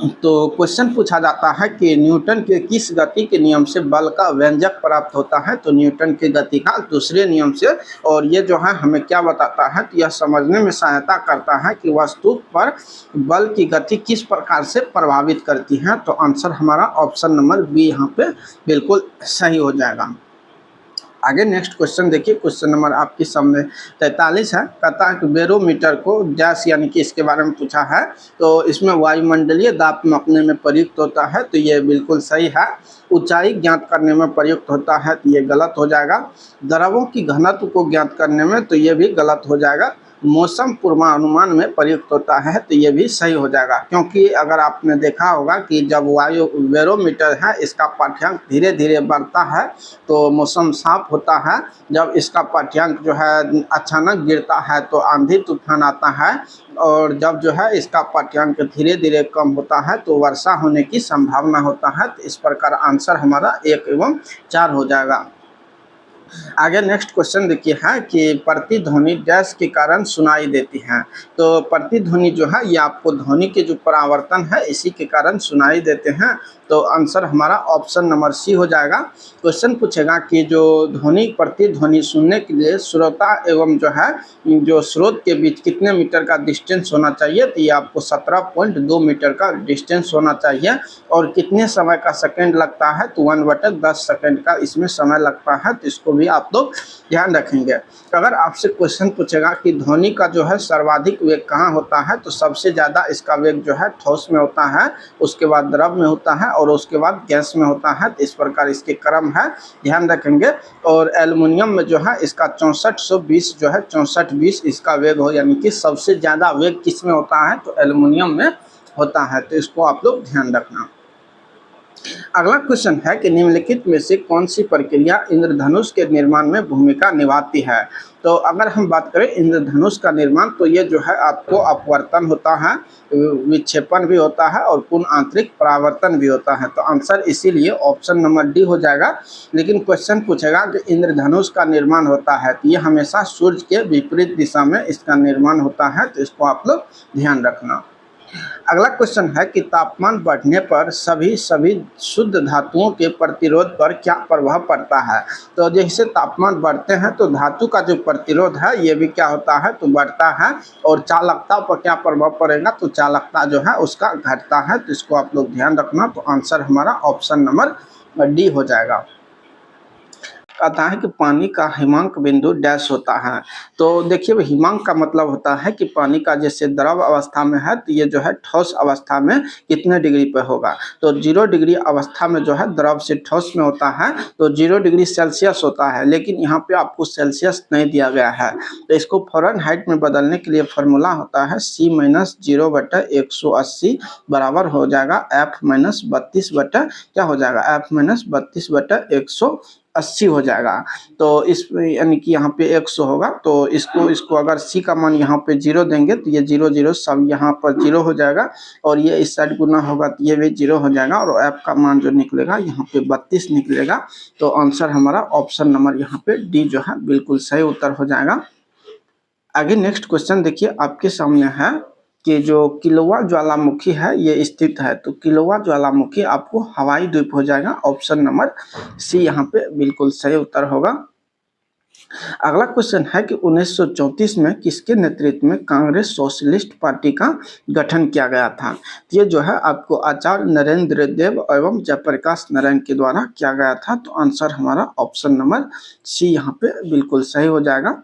S1: तो क्वेश्चन पूछा जाता है कि न्यूटन के किस गति के नियम से बल का व्यंजक प्राप्त होता है। तो न्यूटन के गति का दूसरे नियम से। और ये जो है हमें क्या बताता है, तो यह समझने में सहायता करता है कि वस्तु पर बल की गति किस प्रकार से प्रभावित करती है। तो आंसर हमारा ऑप्शन नंबर बी यहाँ पे बिल्कुल सही हो जाएगा। आगे नेक्स्ट क्वेश्चन देखिए, क्वेश्चन नंबर आपके सामने 43 है। कहता है कि बैरोमीटर को गैस यानी कि इसके बारे में पूछा है। तो इसमें वायुमंडलीय दाब मापने में प्रयुक्त होता है, तो ये बिल्कुल सही है। ऊंचाई ज्ञात करने में प्रयुक्त होता है, तो ये गलत हो जाएगा। द्रवों की घनत्व को ज्ञात करने में, तो ये भी गलत हो जाएगा। मौसम पूर्वानुमान में प्रयुक्त होता है, तो ये भी सही हो जाएगा। क्योंकि अगर आपने देखा होगा कि जब वायु बैरोमीटर है इसका पाठ्यांक धीरे धीरे बढ़ता है तो मौसम साफ होता है। जब इसका पाठ्यांक जो है अचानक गिरता है तो आंधी तूफान आता है। और जब जो है इसका पाठ्यांक धीरे धीरे कम होता है तो वर्षा होने की संभावना होता है। तो इस प्रकार आंसर हमारा 1 एवं 4 हो जाएगा। आगे नेक्स्ट क्वेश्चन देखिए है कि प्रतिध्वनि डैश के कारण सुनाई देती है। तो प्रतिध्वनि जो है ये आपको ध्वनि के जो परावर्तन है इसी के कारण सुनाई देते हैं। तो आंसर हमारा ऑप्शन नंबर सी हो जाएगा। क्वेश्चन पूछेगा कि जो ध्वनि प्रतिध्वनि सुनने के लिए श्रोता एवं जो है जो स्रोत के बीच कितने मीटर का डिस्टेंस होना चाहिए। तो ये आपको 17.2 मीटर का डिस्टेंस होना चाहिए। और कितने समय का सेकंड लगता है, तो 1/10 सेकंड का इसमें समय लगता है। तो इसको भी आप लोग ध्यान रखेंगे। अगर आपसे क्वेश्चन पूछेगा कि ध्वनि का जो है सर्वाधिक वेग कहाँ होता है, तो सबसे ज़्यादा इसका वेग जो है ठोस में होता है, उसके बाद द्रव में होता है और उसके बाद गैस में होता है। तो इस प्रकार इसके क्रम है, ध्यान रखेंगे। और एल्युमिनियम में जो है इसका 6420 जो है 6420 इसका वेग हो, यानी कि सबसे ज़्यादा वेग किस में होता है, तो एल्युमिनियम में होता है। तो इसको आप लोग ध्यान रखना। अगला क्वेश्चन है कि निम्नलिखित में से कौन सी प्रक्रिया इंद्रधनुष के निर्माण में भूमिका निभाती है। तो अगर हम बात करें इंद्रधनुष का निर्माण, तो ये जो है आपको अपवर्तन होता है, विक्षेपण भी होता है और पूर्ण आंतरिक परावर्तन भी होता है। तो आंसर इसीलिए ऑप्शन नंबर डी हो जाएगा। लेकिन क्वेश्चन पूछेगा कि इंद्रधनुष का निर्माण होता है, तो ये हमेशा सूर्य के विपरीत दिशा में इसका निर्माण होता है। तो इसको आप लोग ध्यान रखना। अगला क्वेश्चन है कि तापमान बढ़ने पर सभी शुद्ध धातुओं के प्रतिरोध पर क्या प्रभाव पड़ता है। तो जैसे तापमान बढ़ते हैं तो धातु का जो प्रतिरोध है ये भी क्या होता है, तो बढ़ता है। और चालकता पर क्या प्रभाव पड़ेगा, तो चालकता जो है उसका घटता है। तो इसको आप लोग ध्यान रखना। तो आंसर हमारा ऑप्शन नंबर डी हो जाएगा। कहता है कि पानी का हिमांक बिंदु डैश होता है। तो देखिए हिमांक का मतलब होता है कि पानी का जैसे द्रव अवस्था में है तो ये जो है ठोस अवस्था में कितने डिग्री पे होगा। तो 0 डिग्री अवस्था में जो है द्रव से ठोस में होता है तो 0 डिग्री सेल्सियस होता है। लेकिन यहाँ पे आपको सेल्सियस नहीं दिया गया है, तो इसको फ़ारेनहाइट में बदलने के लिए फार्मूला होता है C-0/180 बराबर हो जाएगा F-32 बटा क्या हो जाएगा, F-32/180 हो जाएगा। तो इस यानी कि यहाँ पे 100 होगा। तो इसको अगर सी का मान यहाँ पे 0 देंगे तो ये 0 0 सब यहाँ पर 0 हो जाएगा। और ये इस साइड गुना होगा तो ये भी 0 हो जाएगा। और एफ का मान जो निकलेगा यहाँ पे 32 निकलेगा। तो आंसर हमारा ऑप्शन नंबर यहाँ पे डी जो है बिल्कुल सही उत्तर हो जाएगा। आगे नेक्स्ट क्वेश्चन देखिए आपके सामने है कि जो किलोवा ज्वालामुखी है ये स्थित है। तो किलोवा ज्वालामुखी आपको हवाई द्वीप हो जाएगा। ऑप्शन नंबर सी यहाँ पे बिल्कुल सही उत्तर होगा। अगला क्वेश्चन है कि 1934 में किसके नेतृत्व में कांग्रेस सोशलिस्ट पार्टी का गठन किया गया था। तो ये जो है आपको आचार्य नरेंद्र देव एवं जयप्रकाश नारायण के द्वारा किया गया था। तो आंसर हमारा ऑप्शन नंबर सी यहाँ पे बिल्कुल सही हो जाएगा।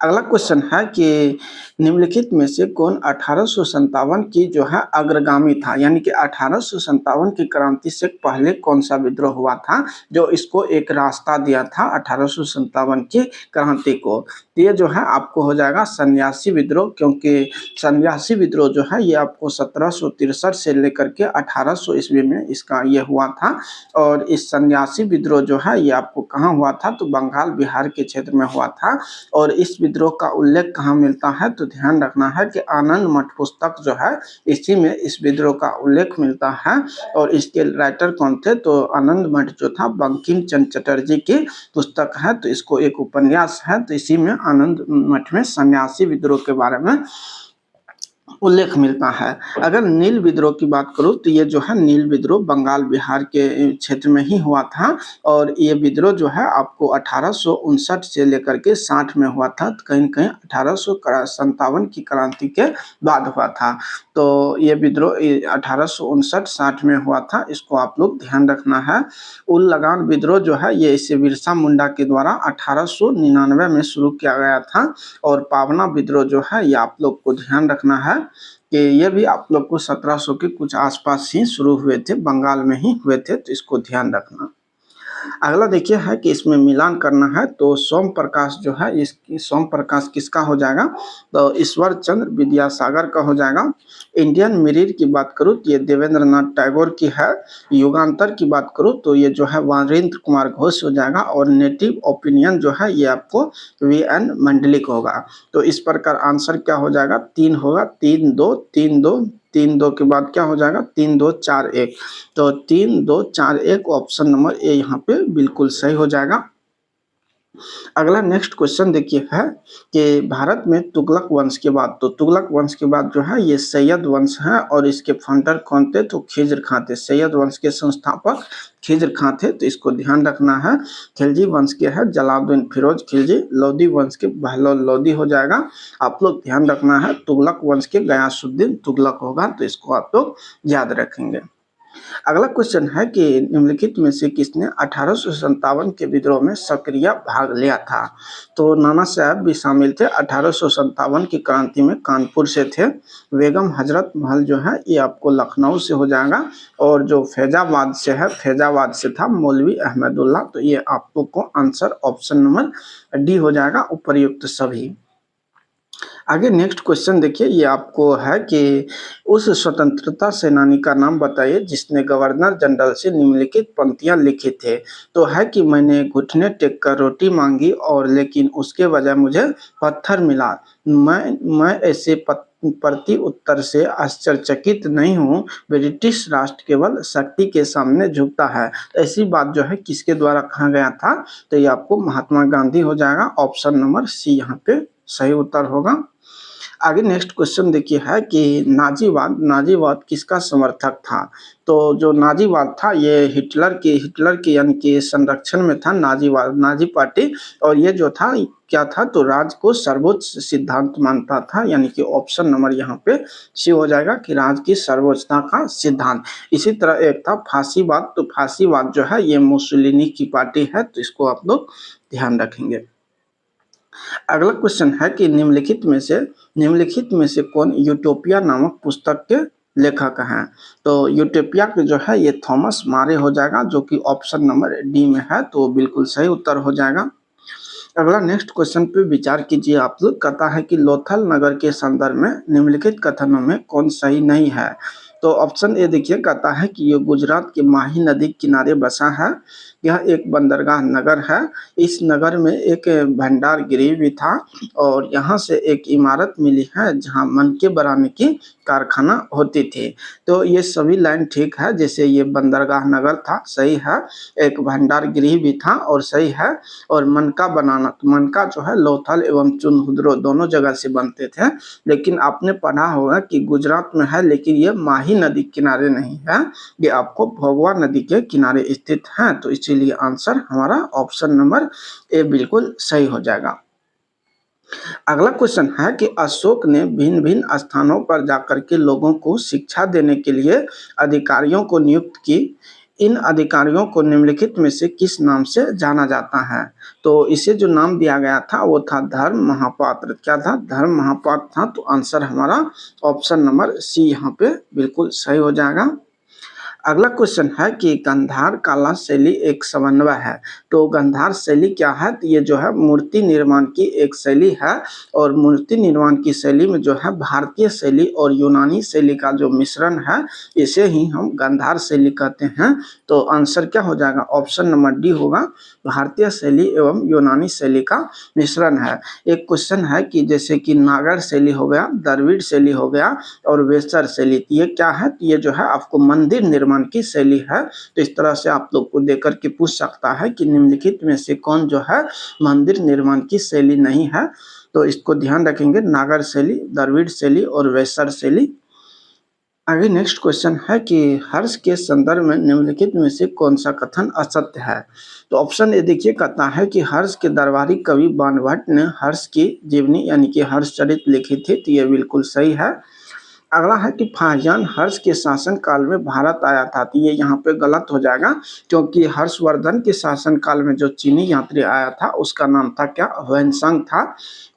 S1: अगला क्वेश्चन है कि निम्नलिखित में से कौन 1857 की जो है अग्रगामी था, यानी कि 1857 की क्रांति से पहले कौन सा विद्रोह हुआ था जो इसको एक रास्ता दिया था 1857 की क्रांति को। तो ये जो है आपको हो जाएगा सन्यासी विद्रोह, क्योंकि सन्यासी विद्रोह जो है ये आपको 1763 से लेकर के 1800 ईस्वी में इसका ये हुआ था। और इस सन्यासी विद्रोह जो है ये आपको कहाँ हुआ था, तो बंगाल बिहार के क्षेत्र में हुआ था। और इस विद्रोह का उल्लेख कहाँ मिलता है, तो ध्यान रखना है कि आनंद मठ पुस्तक जो है इसी में इस विद्रोह का उल्लेख मिलता है। और इसके राइटर कौन थे, तो आनंद मठ जो था बंकिम चंद्र चटर्जी की पुस्तक है। तो इसको एक उपन्यास है। तो इसी में आनंद मठ में सन्यासी विद्रोह के बारे में उल्लेख मिलता है। अगर नील विद्रोह की बात करूँ तो ये जो है नील विद्रोह बंगाल बिहार के क्षेत्र में ही हुआ था, और ये विद्रोह जो है आपको 1859 से लेकर के 60 में हुआ था, तो कहीं कहीं 1857 की क्रांति के बाद हुआ था। तो ये विद्रोह 1859-60 में हुआ था, इसको आप लोग ध्यान रखना है। उल लगान विद्रोह जो है ये इसे बिरसा मुंडा के द्वारा 1899 में शुरू किया गया था, और पावना विद्रोह जो है ये आप लोग को ध्यान रखना है कि ये भी आप लोग को 1700 के कुछ आसपास ही शुरू हुए थे, बंगाल में ही हुए थे, तो इसको ध्यान रखना। अगला देखिए है कि इसमें मिलान करना है, तो सोम प्रकाश जो है इसकी सोम प्रकाश किसका हो जाएगा, तो ईश्वर चंद्र विद्यासागर का हो जाएगा। इंडियन मिरर की बात करूँ तो ये देवेंद्र नाथ टैगोर की है। युगांतर की बात करूँ तो ये जो है वारेंद्र कुमार घोष हो जाएगा, और नेटिव ओपिनियन जो है ये आपको वी.एन. मंडलिक होगा। तो इस प्रकार आंसर क्या हो जाएगा, 3 होगा, 3 2 3 2 3 2 के बाद क्या हो जाएगा, 3 2 4 1। तो 3 2 4 1 ऑप्शन नंबर ए यहाँ पे बिल्कुल सही हो जाएगा। अगला नेक्स्ट क्वेश्चन देखिए है कि भारत में तुगलक वंश के बाद, तो तुगलक वंश के बाद जो है ये सैयद वंश है, और इसके फाउंडर कौन थे, तो खिज्र खां थे। सैयद वंश के संस्थापक खिज्र खां थे, तो इसको ध्यान रखना है। खिलजी वंश के है जलालुद्दीन फिरोज खिलजी। लोधी वंश के बहलोल लोधी हो जाएगा। आप लोग ध्यान रखना है तुगलक वंश के गयासुद्दीन तुगलक होगा, तो इसको आप लोग याद रखेंगे। अगला क्वेश्चन है कि निम्नलिखित में से किसने 1857 के विद्रोह में सक्रिय भाग लिया था, तो नाना साहब भी शामिल थे। 1857 की क्रांति में कानपुर से थे। बेगम हजरत महल जो है ये आपको लखनऊ से हो जाएगा, और जो फैजाबाद से है, फैजाबाद से था मौलवी अहमदुल्ला। तो ये आप लोग को आंसर ऑप्शन नंबर डी हो जाएगा, उपर्युक्त सभी। आगे नेक्स्ट क्वेश्चन देखिए, ये आपको है कि उस स्वतंत्रता सेनानी का नाम बताइए जिसने गवर्नर जनरल से निम्नलिखित पंक्तियां लिखी थे। तो है कि मैंने घुटने टेक कर रोटी मांगी, और लेकिन उसके बजाय मुझे पत्थर मिला। मैं ऐसे प्रति उत्तर से आश्चर्यचकित नहीं हूँ। ब्रिटिश राष्ट्र केवल शक्ति के सामने झुकता है। तो ऐसी बात जो है किसके द्वारा कहा गया था, तो ये आपको महात्मा गांधी हो जाएगा। ऑप्शन नंबर सी यहाँ पे सही उत्तर होगा। आगे नेक्स्ट क्वेश्चन देखिए है कि नाजीवाद किसका समर्थक था। तो जो नाजीवाद था ये हिटलर के यानी कि संरक्षण में था नाजीवाद, नाजी पार्टी। और ये जो था क्या था, तो राज को सर्वोच्च सिद्धांत मानता था, यानी कि ऑप्शन नंबर यहाँ पे सी हो जाएगा कि राज की सर्वोच्चता का सिद्धांत। इसी तरह एक था फांसीवाद, तो फांसीवाद जो है ये मुसोलिनी की पार्टी है, तो इसको आप लोग ध्यान रखेंगे। अगला क्वेश्चन है कि निम्नलिखित में से कौन यूटोपिया नामक पुस्तक के लेखक हैं। तो यूटोपिया के जो है ये थॉमस मारे हो जाएगा, जो कि ऑप्शन नंबर डी में है, तो बिल्कुल सही उत्तर हो जाएगा। अगला नेक्स्ट क्वेश्चन पे विचार कीजिए आप लोग। कहता है कि लोथल नगर के संदर्भ में निम्नलिखित कथनों में कौन सही नहीं है। तो ऑप्शन ए देखिए, कहता है कि ये गुजरात के माही नदी किनारे बसा है। यह एक बंदरगाह नगर है। इस नगर में एक भंडार गृह भी था, और यहाँ से एक इमारत मिली है जहाँ मनके बनाने की कारखाना होती थी। तो ये सभी लाइन ठीक है, जैसे ये बंदरगाह नगर था सही है, एक भंडार गृह भी था और सही है, और मनका बनाना, तो मनका जो है लोथल एवं चुनहुद्रो दोनों जगह से बनते थे। लेकिन आपने पढ़ा होगा कि गुजरात में है, लेकिन ये माही नदी किनारे नहीं है, ये आपको भोगवा नदी के किनारे स्थित है। तो इसीलिए आंसर हमारा ऑप्शन नंबर ए बिल्कुल सही हो जाएगा। अगला क्वेश्चन है कि अशोक ने भिन्न भिन्न स्थानों पर जाकर के लोगों को शिक्षा देने के लिए अधिकारियों को नियुक्त की। इन अधिकारियों को निम्नलिखित में से किस नाम से जाना जाता है। तो इसे जो नाम दिया गया था वो था धर्म महापात्र। क्या था, धर्म महापात्र था। तो आंसर हमारा ऑप्शन नंबर सी यहाँ पे बिल्कुल सही हो जाएगा। अगला क्वेश्चन है कि गंधार कला शैली एक समन्वय है। तो गंधार शैली क्या है, तो ये जो है मूर्ति निर्माण की एक शैली है, और मूर्ति निर्माण की शैली में जो है भारतीय शैली और यूनानी शैली का जो मिश्रण है, इसे ही हम गंधार शैली कहते हैं। तो आंसर क्या हो जाएगा, ऑप्शन नंबर डी होगा, भारतीय शैली एवं यूनानी शैली का मिश्रण है। एक क्वेश्चन है कि जैसे कि नागर शैली हो गया, द्रविड़ शैली हो गया और वेसर शैली, ये क्या है, ये जो है आपको मंदिर निर्माण निर्माण की शैली है। तो इस तरह से आप लोग को देकर के पूछ सकता है कि निम्नलिखित में से कौन जो है मंदिर निर्माण की शैली नहीं है। तो इसको ध्यान रखेंगे, नागर शैली, द्रविड़ शैली और वैसर शैली। आगे नेक्स्ट क्वेश्चन है कि हर्ष के संदर्भ में निम्नलिखित में से कौन सा कथन असत्य है। तो ऑप्शन ए देखिए, कहता है कि हर्ष के दरबारी कवि बाणभट्ट ने हर्ष की जीवनी यानी कि हर्षचरित लिखी थी। तो ये बिल्कुल सही है। अगला है कि फाहियान हर्ष के शासन काल में भारत आया था। तो ये यहाँ पे गलत हो जाएगा, क्योंकि हर्षवर्धन के शासन काल में जो चीनी यात्री आया था उसका नाम था क्या, ह्वेनसांग था।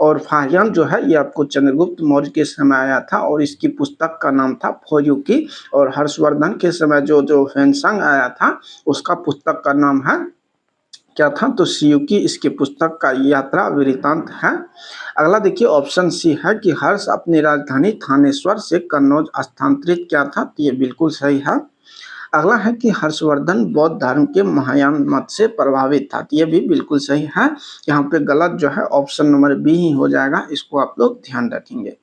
S1: और फाहियान जो है ये आपको चंद्रगुप्त मौर्य के समय आया था और इसकी पुस्तक का नाम था फोयुकी। और हर्षवर्धन के समय जो जो ह्वेनसांग आया था उसका पुस्तक का नाम है क्या था, तो सियुकी इसकी पुस्तक का यात्रा वृत्तांत है। अगला देखिए ऑप्शन सी है कि हर्ष अपनी राजधानी थानेश्वर से कन्नौज स्थानांतरित किया था। तो ये बिल्कुल सही है। अगला है कि हर्षवर्धन बौद्ध धर्म के महायान मत से प्रभावित था। तो ये भी बिल्कुल सही है। यहाँ पे गलत जो है ऑप्शन नंबर बी ही हो जाएगा, इसको आप लोग ध्यान रखेंगे।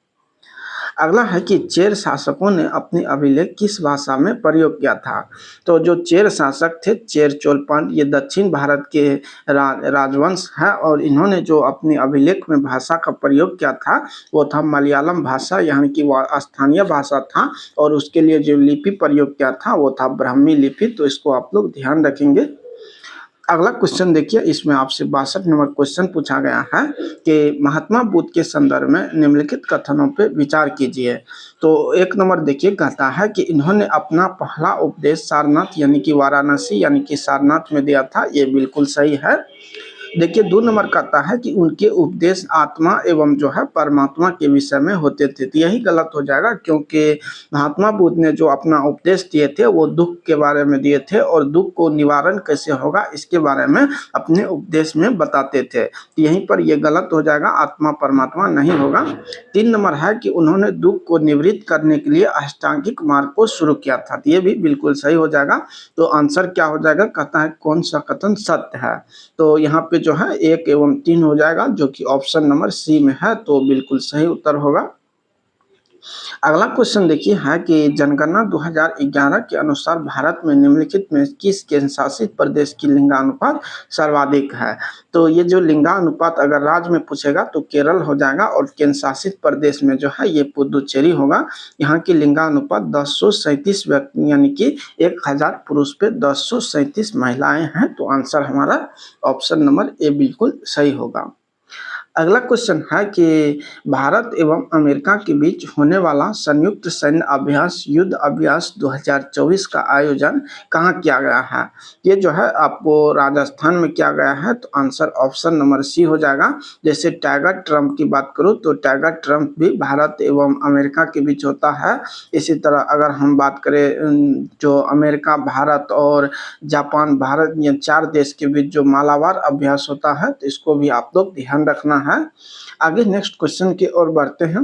S1: अगला है कि चेर शासकों ने अपनी अभिलेख किस भाषा में प्रयोग किया था। तो जो चेर शासक थे, चेर चोलपांड, ये दक्षिण भारत के राजवंश है और इन्होंने जो अपनी अभिलेख में भाषा का प्रयोग किया था वो था मलयालम भाषा, यानी कि वह स्थानीय भाषा था। और उसके लिए जो लिपि प्रयोग किया था वो था ब्राह्मी लिपि। तो इसको आप लोग ध्यान रखेंगे। अगला क्वेश्चन देखिए, इसमें आपसे 62 नंबर क्वेश्चन पूछा गया है कि महात्मा बुद्ध के संदर्भ में निम्नलिखित कथनों पर विचार कीजिए। तो एक नंबर देखिए, कहता है कि इन्होंने अपना पहला उपदेश सारनाथ यानी कि वाराणसी यानी कि सारनाथ में दिया था। ये बिल्कुल सही है। देखिए 2 नंबर कहता है कि उनके उपदेश आत्मा एवं जो है परमात्मा के विषय में होते थे। तो यही गलत हो जाएगा, क्योंकि महात्मा बुद्ध ने जो अपना उपदेश दिए थे वो दुख के बारे में दिए थे और दुख को निवारण कैसे होगा इसके बारे में अपने उपदेश में बताते थे। तो यहीं पर ये गलत हो जाएगा, आत्मा परमात्मा नहीं होगा। 3 नंबर है कि उन्होंने दुख को निवृत्त करने के लिए अष्टांगिक मार्ग को शुरू किया था। तो ये भी बिल्कुल सही हो जाएगा। तो आंसर क्या हो जाएगा, कहता है कौन सा कथन सत्य है। तो यहाँ पे जो है 1 एवं 3 हो जाएगा, जो कि ऑप्शन नंबर सी में है। तो बिल्कुल सही उत्तर होगा। अगला क्वेश्चन देखिए है कि जनगणना 2011 के अनुसार भारत में निम्नलिखित में किस केंद्र शासित प्रदेश की लिंगानुपात सर्वाधिक है। तो ये जो लिंगानुपात अगर राज्य में पूछेगा तो केरल हो जाएगा और केंद्र शासित प्रदेश में जो है ये पुदुचेरी होगा। यहाँ की लिंगानुपात 1037 व्यक्ति यानी कि 1000 पुरुष पे 1037 महिलाएं हैं। तो आंसर हमारा ऑप्शन नंबर ए बिल्कुल सही होगा। अगला क्वेश्चन है कि भारत एवं अमेरिका के बीच होने वाला संयुक्त सैन्य अभ्यास युद्ध अभ्यास 2024 का आयोजन कहाँ किया गया है। ये जो है आपको राजस्थान में किया गया है। तो आंसर ऑप्शन नंबर सी हो जाएगा। जैसे टाइगर ट्रम्प की बात करूँ तो टाइगर ट्रम्प भी भारत एवं अमेरिका के बीच होता है। इसी तरह अगर हम बात करें जो अमेरिका, भारत और जापान, भारत, ये 4 देश के बीच जो मालाबार अभ्यास होता है, तो इसको भी आप लोग ध्यान रखना है। आगे नेक्स्ट क्वेश्चन की ओर बढ़ते हैं।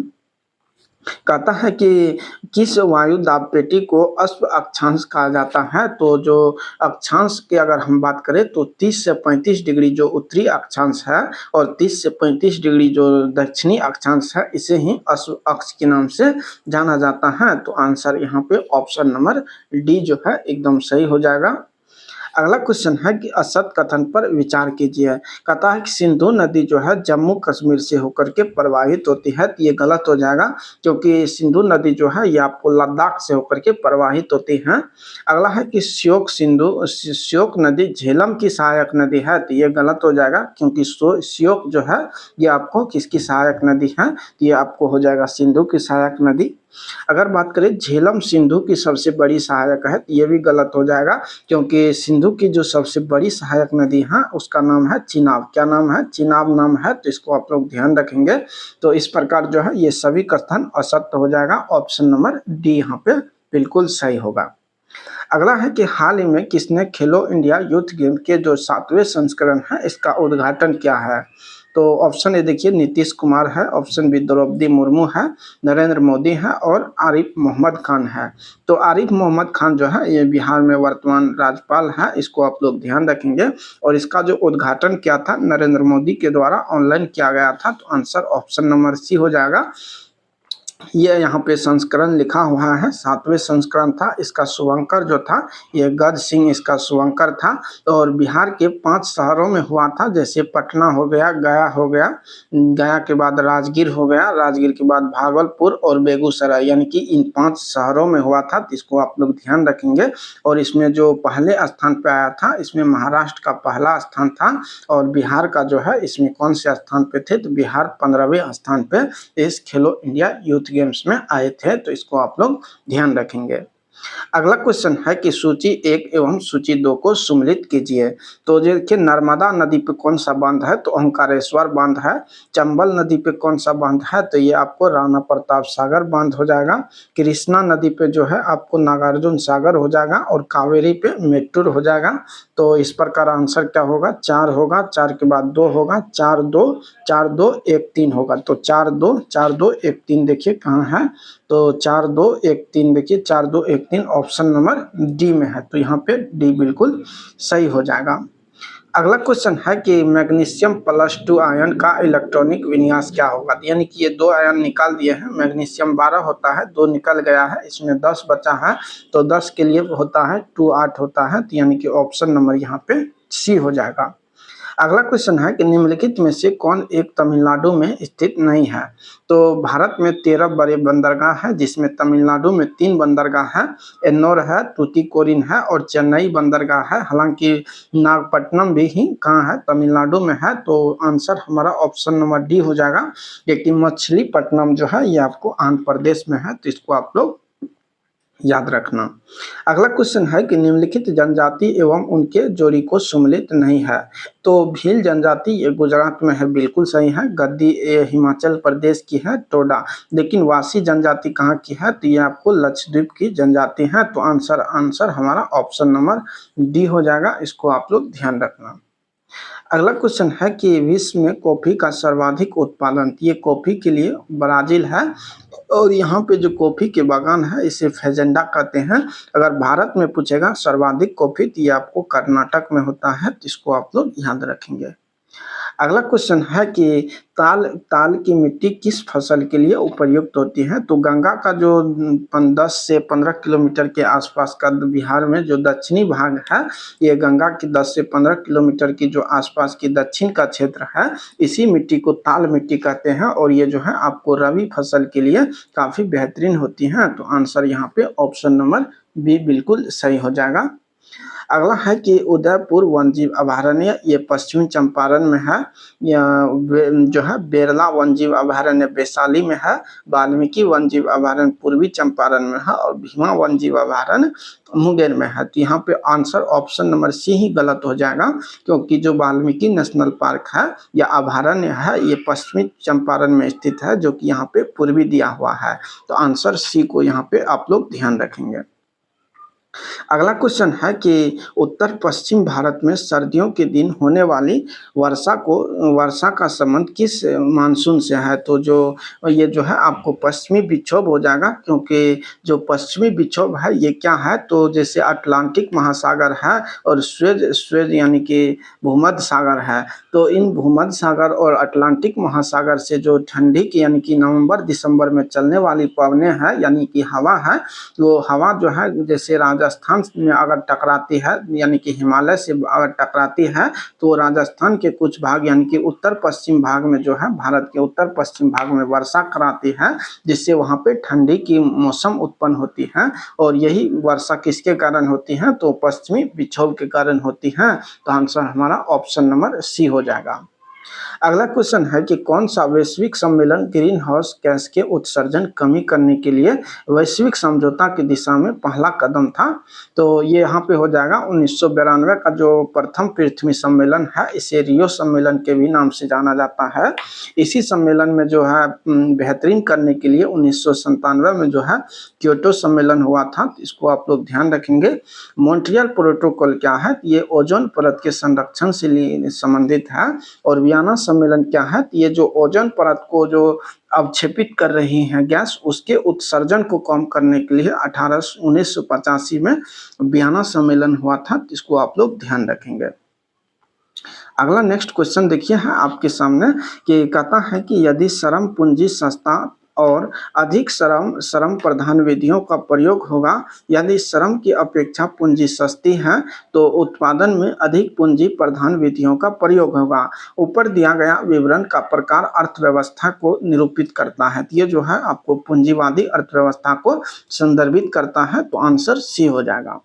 S1: कहता है कि किस वायु दाब पेटी को अश्व अक्षांश कहा जाता है। तो जो अक्षांश की अगर हम बात करें तो 30 से 35 डिग्री जो उत्तरी अक्षांश है और 30 से 35 डिग्री जो दक्षिणी अक्षांश है, इसे ही अश्व अक्ष के नाम से जाना जाता है। तो आंसर यहाँ पे ऑप्शन नंबर डी जो है एकदम सही हो जाएगा। अगला क्वेश्चन है कि असत कथन पर विचार कीजिए। कहता है कि सिंधु नदी जो है जम्मू कश्मीर से होकर के प्रवाहित होती है। तो ये गलत हो जाएगा, क्योंकि सिंधु नदी जो है ये आपको लद्दाख से होकर के प्रवाहित होती है। अगला है कि श्योक नदी झेलम की सहायक नदी है। तो ये गलत हो जाएगा, क्योंकि श्योक जो है ये आपको किसकी सहायक नदी है, तो ये आपको हो जाएगा सिंधु की सहायक नदी। अगर बात करें झेलम सिंधु की सबसे बड़ी सहायक है, तो ये भी गलत हो जाएगा, क्योंकि सिंधु की जो सबसे बड़ी सहायक नदी है उसका नाम है चिनाब। क्या नाम है, चिनाब नाम है। तो इसको आप लोग ध्यान रखेंगे। तो इस प्रकार जो है ये सभी कथन असत्य हो जाएगा। ऑप्शन नंबर डी यहाँ पे बिल्कुल सही होगा। अगला है कि हाल ही में किसने खेलो इंडिया यूथ गेम के जो 7वें संस्करण है इसका उद्घाटन किया है। तो ऑप्शन ए देखिए नीतीश कुमार है, ऑप्शन बी द्रौपदी मुर्मू है, नरेंद्र मोदी है और आरिफ मोहम्मद खान है। तो आरिफ मोहम्मद खान जो है ये बिहार में वर्तमान राज्यपाल है, इसको आप लोग ध्यान रखेंगे। और इसका जो उद्घाटन किया था नरेंद्र मोदी के द्वारा ऑनलाइन किया गया था। तो आंसर ऑप्शन नंबर सी हो जाएगा। ये यहाँ पे संस्करण लिखा हुआ है, 7वें संस्करण था। इसका शुभंकर जो था ये गज सिंह इसका शुभंकर था। और बिहार के 5 शहरों में हुआ था, जैसे पटना हो गया, गया हो गया, गया के बाद राजगीर हो गया, राजगीर के बाद भागलपुर और बेगूसराय, यानी कि इन 5 शहरों में हुआ था। तो इसको आप लोग ध्यान रखेंगे। और इसमें जो पहले स्थान पे आया था, इसमें महाराष्ट्र का पहला स्थान था। और बिहार का जो है इसमें कौन से स्थान पे थे, तो बिहार 15वें स्थान पे इस खेलो इंडिया यूथ गेम्स में आए थे। तो इसको आप लोग ध्यान रखेंगे। अगला क्वेश्चन है कि सूची 1 एवं सूची 2 को सम्मिलित कीजिए। तो देखिए, नर्मदा नदी पे कौन सा बांध है, तो ओंकारेश्वर बांध है। चंबल नदी पे कौन सा बांध है, तो ये आपको राणा प्रताप सागर बांध हो जाएगा। कृष्णा नदी पे जो है आपको नागार्जुन सागर हो जाएगा। और कावेरी पे मेट्टूर हो जाएगा। तो इस प्रकार आंसर क्या होगा, 4 होगा, 4 के बाद 2 होगा, 4 2 4 2 1 3 होगा। तो 4 2 4 2 1 3 देखिए कहाँ है, तो 4 2 1 3 देखिए 4 2 1 3 ऑप्शन नंबर डी में है। तो यहाँ पे डी बिल्कुल सही हो जाएगा। अगला क्वेश्चन है कि मैग्नीशियम +2 आयन का इलेक्ट्रॉनिक विन्यास क्या होगा। यानी कि ये 2 आयन निकाल दिए हैं। मैग्नीशियम 12 होता है, 2 निकल गया है, इसमें 10 बचा है। तो 10 के लिए होता है 2 8 होता है। तो यानी कि ऑप्शन नंबर यहाँ पे सी हो जाएगा। अगला क्वेश्चन है कि निम्नलिखित में से कौन एक तमिलनाडु में स्थित नहीं है। तो भारत में 13 बड़े बंदरगाह है, जिसमें तमिलनाडु में 3 बंदरगाह है। एन्नोर है, तूतीकोरिन है और चेन्नई बंदरगाह है। हालांकि नागपट्टनम भी ही कहाँ है, तमिलनाडु में है। तो आंसर हमारा ऑप्शन नंबर डी हो जाएगा। लेकिन मछलीपट्टनम जो है ये आपको आंध्र प्रदेश में है। तो इसको आप लोग याद रखना। अगला क्वेश्चन है कि निम्नलिखित जनजाति एवं उनके जोड़ी को सम्मिलित नहीं है। तो भील जनजाति ये गुजरात में है, बिल्कुल सही है। गद्दी ये हिमाचल प्रदेश की है, टोडा। लेकिन वासी जनजाति कहाँ की है, तो ये आपको लक्षद्वीप की जनजाति है। तो आंसर हमारा ऑप्शन नंबर डी हो जाएगा। इसको आप लोग ध्यान रखना। अगला क्वेश्चन है कि विश्व में कॉफी का सर्वाधिक उत्पादन, ये कॉफी के लिए ब्राजील है। और यहाँ पे जो कॉफी के बागान है इसे फैजेंडा कहते हैं। अगर भारत में पूछेगा सर्वाधिक कॉफी, तो ये आपको कर्नाटक में होता है। तो इसको आप लोग याद रखेंगे। अगला क्वेश्चन है कि ताल की मिट्टी किस फसल के लिए उपयुक्त होती है। तो गंगा का जो 10 से 15 किलोमीटर के आसपास का बिहार में जो दक्षिणी भाग है, ये गंगा की 10 से 15 किलोमीटर की जो आसपास की दक्षिण का क्षेत्र है, इसी मिट्टी को ताल मिट्टी कहते हैं। और ये जो है आपको रबी फसल के लिए काफ़ी बेहतरीन होती है। तो आंसर यहाँ पे ऑप्शन नंबर बी बिल्कुल सही हो जाएगा। अगला है कि उदयपुर वन्यजीव अभयारण्य ये पश्चिमी चंपारण में है। जो है बेरला वन्यजीव अभयारण्य वैशाली में है। वाल्मीकि वन्यजीव अभयारण्य पूर्वी चंपारण में है। और भीमा वन्यजीव अभयारण्य मुंगेर में है। तो यहाँ पे आंसर ऑप्शन नंबर सी ही गलत हो जाएगा, क्योंकि जो वाल्मीकि नेशनल पार्क है या अभयारण्य है ये पश्चिमी चंपारण में स्थित है, जो कि यहाँ पे पूर्वी दिया हुआ है। तो आंसर सी को यहाँ पे आप लोग ध्यान रखेंगे। अगला क्वेश्चन है कि उत्तर पश्चिम भारत में सर्दियों के दिन होने वाली वर्षा का संबंध किस मानसून से है। तो ये जो है आपको पश्चिमी विक्षोभ हो जाएगा, क्योंकि जो पश्चिमी विक्षोभ है ये क्या है, तो जैसे अटलांटिक महासागर है और स्वेज यानी कि भूमध्य सागर है। तो इन भूमध्य सागर और अटलांटिक महासागर से जो ठंडी की यानी कि नवंबर दिसंबर में चलने वाली पवनें हैं यानी कि हवा है, वो हवा जो है जैसे राजस्थान में अगर टकराती है यानी कि हिमालय से अगर टकराती है, तो राजस्थान के कुछ भाग यानी कि उत्तर पश्चिम भाग में जो है, भारत के उत्तर पश्चिम भाग में वर्षा कराती है, जिससे वहाँ पे ठंडी की मौसम उत्पन्न होती है। और यही वर्षा किसके कारण होती है, तो पश्चिमी विक्षोभ के कारण होती है। तो आंसर हमारा ऑप्शन नंबर सी हो जाएगा। अगला क्वेश्चन है कि कौन सा वैश्विक सम्मेलन ग्रीन हाउस गैस के उत्सर्जन कमी करने के लिए वैश्विक समझौता की दिशा में पहला कदम था। तो ये यहाँ पे हो जाएगा 1992 का जो प्रथम पृथ्वी सम्मेलन है, इसे रियो सम्मेलन के भी नाम से जाना जाता है। इसी सम्मेलन में जो है बेहतरीन करने के लिए 1997 में जो है क्योटो सम्मेलन हुआ था। तो इसको आप लोग ध्यान रखेंगे। मॉन्ट्रियल प्रोटोकॉल क्या है, ये ओजोन परत के संरक्षण से संबंधित है। और वियना सम्मेलन क्या है, ये जो ओजोन परत को जो अवक्षेपित कर रही हैं गैस, उसके उत्सर्जन को कम करने के लिए 1985 में वियना सम्मेलन हुआ था। इसको आप लोग ध्यान रखेंगे। अगला नेक्स्ट क्वेश्चन देखिए है आपके सामने कि कहता है कि यदि श्रम पूंजी संस्था और अधिक श्रम प्रधान विधियों का प्रयोग होगा। यदि श्रम की अपेक्षा पूंजी सस्ती है तो उत्पादन में अधिक पूंजी प्रधान विधियों का प्रयोग होगा। ऊपर दिया गया विवरण का प्रकार अर्थव्यवस्था को निरूपित करता है। ये जो है आपको पूंजीवादी अर्थव्यवस्था को संदर्भित करता है, तो आंसर सी हो जाएगा।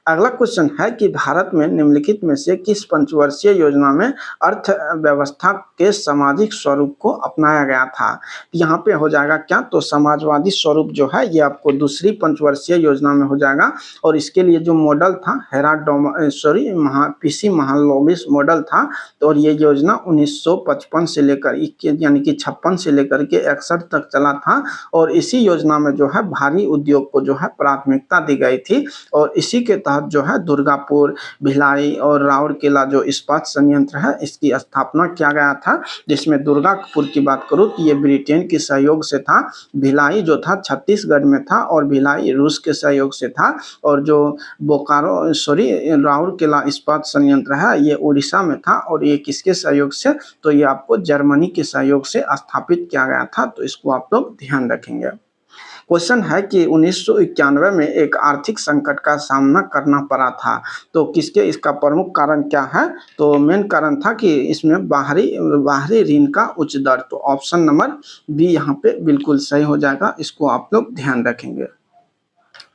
S1: अगला क्वेश्चन है कि भारत में निम्नलिखित में से किस पंचवर्षीय योजना में अर्थव्यवस्था के सामाजिक स्वरूप को अपनाया गया था। यहाँ पे हो जाएगा क्या, तो समाजवादी स्वरूप जो है ये आपको दूसरी पंचवर्षीय योजना में हो जाएगा। और इसके लिए जो मॉडल था पीसी महालनोबिस मॉडल था। तो और ये योजना 1955 से लेकर यानी कि 56 से लेकर के 61 तक चला था। और इसी योजना में जो है भारी उद्योग को जो है प्राथमिकता दी गई थी। और इसी के जो है दुर्गापुर, भिलाई और राउरकेला जो इस्पात संयंत्र है इसकी स्थापना किया गया था। जिसमें दुर्गापुर की बात करूं तो ये ब्रिटेन के सहयोग से था, भिलाई जो था छत्तीसगढ़ में था और भिलाई रूस के सहयोग से था। और जो राउरकेला इस्पात संयंत्र है ये उड़ीसा में था। और ये किसके सहयोग से, तो ये आपको जर्मनी के सहयोग से स्थापित किया गया था। तो इसको आप लोग ध्यान रखेंगे। क्वेश्चन है कि 1991 में एक आर्थिक संकट का सामना करना पड़ा था। तो इसका प्रमुख कारण क्या है, तो मेन कारण था कि इसमें बाहरी ऋण का उच्च दर। तो ऑप्शन नंबर बी यहाँ पे बिल्कुल सही हो जाएगा, इसको आप लोग ध्यान रखेंगे।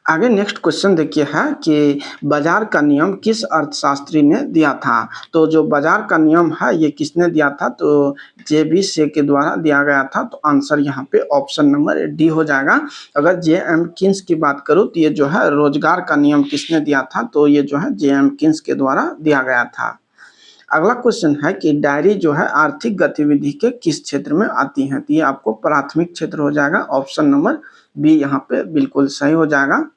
S1: आगे नेक्स्ट क्वेश्चन देखिए है कि बाजार का नियम किस अर्थशास्त्री ने दिया था। तो जो बाजार का नियम है ये किसने दिया था, तो जे.बी. से के द्वारा दिया गया था। तो आंसर यहाँ पे ऑप्शन नंबर डी हो जाएगा। अगर जे.एम. किन्स की बात करूँ तो ये जो है रोजगार का नियम किसने दिया था, तो ये जो है जे.एम. किन्स के द्वारा दिया गया था। अगला क्वेश्चन है कि डायरी जो है आर्थिक गतिविधि के किस क्षेत्र में आती है। तो ये आपको प्राथमिक क्षेत्र हो जाएगा, ऑप्शन नंबर बी यहाँ पे बिल्कुल सही हो जाएगा।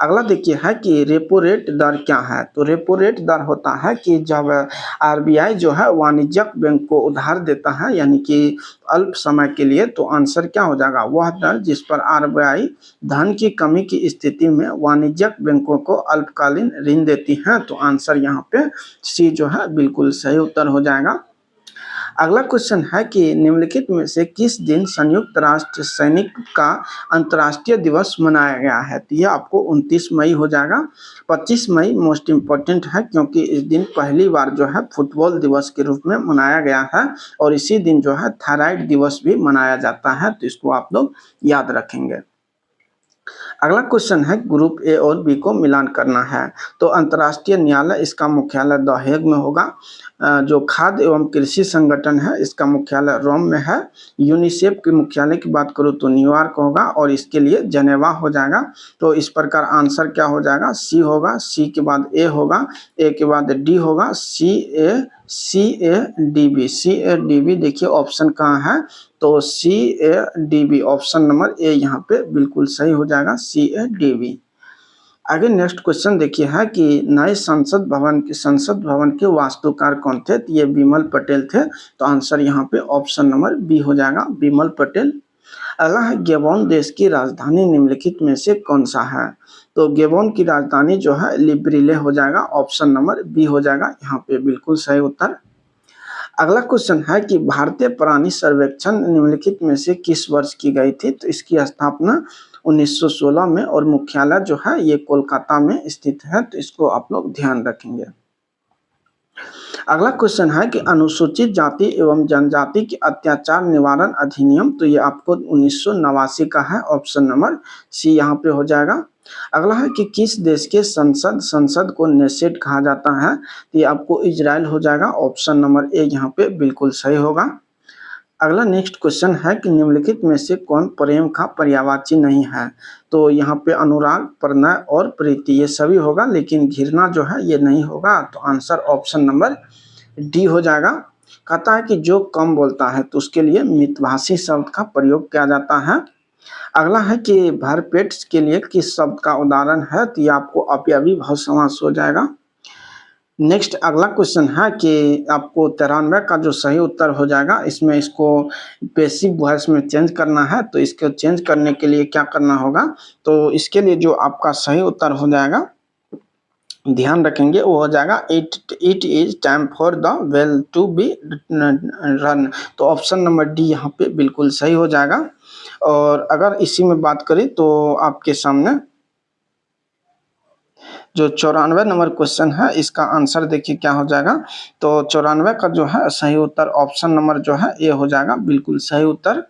S1: अगला देखिए है कि रेपो रेट दर क्या है। तो रेपो रेट दर होता है कि जब आरबीआई जो है वाणिज्यिक बैंक को उधार देता है यानी कि अल्प समय के लिए, तो आंसर क्या हो जाएगा, वह दर जिस पर आरबीआई धन की कमी की स्थिति में वाणिज्यिक बैंकों को अल्पकालीन ऋण देती है। तो आंसर यहाँ पे सी जो है बिल्कुल सही उत्तर हो जाएगा। अगला क्वेश्चन है कि निम्नलिखित में से किस दिन संयुक्त राष्ट्र सैनिक का अंतर्राष्ट्रीय दिवस मनाया गया है। तो यह आपको 29 मई हो जाएगा। 25 मई मोस्ट इम्पोर्टेंट है क्योंकि इस दिन पहली बार जो है फुटबॉल दिवस के रूप में मनाया गया है। और इसी दिन जो है थायराइड दिवस भी मनाया जाता है। तो इसको आप लोग याद रखेंगे। अगला क्वेश्चन है ग्रुप ए और बी को मिलान करना है। तो अंतर्राष्ट्रीय न्यायालय इसका मुख्यालय द हेग में होगा। जो खाद्य एवं कृषि संगठन है इसका मुख्यालय रोम में है। यूनिसेफ के मुख्यालय की बात करूँ तो न्यूयॉर्क होगा और इसके लिए जेनेवा हो जाएगा। तो इस प्रकार आंसर क्या हो जाएगा, सी होगा। सी के बाद ए होगा, ए के बाद डी होगा, CADB देखिए ऑप्शन कहाँ है, तो CADB ऑप्शन नंबर ए यहाँ पे बिल्कुल सही हो जाएगा, CADB। आगे नेक्स्ट क्वेश्चन देखिए है कि नए संसद भवन के वास्तुकार कौन थे। तो ये बिमल पटेल थे। तो आंसर यहाँ पे ऑप्शन नंबर बी हो जाएगा, बिमल पटेल। अगला है गेबोन देश की राजधानी निम्नलिखित में से कौन सा है। तो गेबोन की राजधानी जो है लिब्रिले हो जाएगा, ऑप्शन नंबर बी हो जाएगा यहाँ पे बिल्कुल सही उत्तर। अगला क्वेश्चन है कि भारतीय प्राणी सर्वेक्षण निम्नलिखित में से किस वर्ष की गई थी। तो इसकी स्थापना 1916 में और मुख्यालय जो है ये कोलकाता में स्थित है। तो इसको आप लोग ध्यान रखेंगे। अगला क्वेश्चन है कि अनुसूचित जाति एवं जनजाति के अत्याचार निवारण अधिनियम, तो ये आपको 1989 का है, ऑप्शन नंबर सी यहाँ पे हो जाएगा। अगला है कि किस देश के संसद को नेसेट कहा जाता है। तो ये आपको इजराइल हो जाएगा, ऑप्शन नंबर ए यहाँ पे बिल्कुल सही होगा। अगला नेक्स्ट क्वेश्चन है कि निम्नलिखित में से कौन प्रेम का पर्यायवाची नहीं है। तो यहाँ पे अनुराग, प्रणय और प्रीति ये सभी होगा, लेकिन घृणा जो है ये नहीं होगा। तो आंसर ऑप्शन नंबर डी हो जाएगा। कहता है कि जो कम बोलता है तो उसके लिए मितभाषी शब्द का प्रयोग किया जाता है। अगला है कि भरपेट के लिए किस शब्द का उदाहरण है। तो ये आपको अपव्ययी भाव समास हो जाएगा। नेक्स्ट अगला क्वेश्चन है कि आपको 93 का जो सही उत्तर हो जाएगा, इसमें इसको पैसिव वॉइस में चेंज करना है। तो इसको चेंज करने के लिए क्या करना होगा, तो इसके लिए जो आपका सही उत्तर हो जाएगा ध्यान रखेंगे वो हो जाएगा it is time for the well to be run. तो ऑप्शन नंबर डी यहाँ पे बिल्कुल सही हो जाएगा। और अगर इसी में बात करें तो आपके सामने जो 94 नंबर क्वेश्चन है इसका आंसर देखिए क्या हो जाएगा। तो 94 का जो है सही उत्तर ऑप्शन नंबर जो है ये हो जाएगा, बिल्कुल सही उत्तर।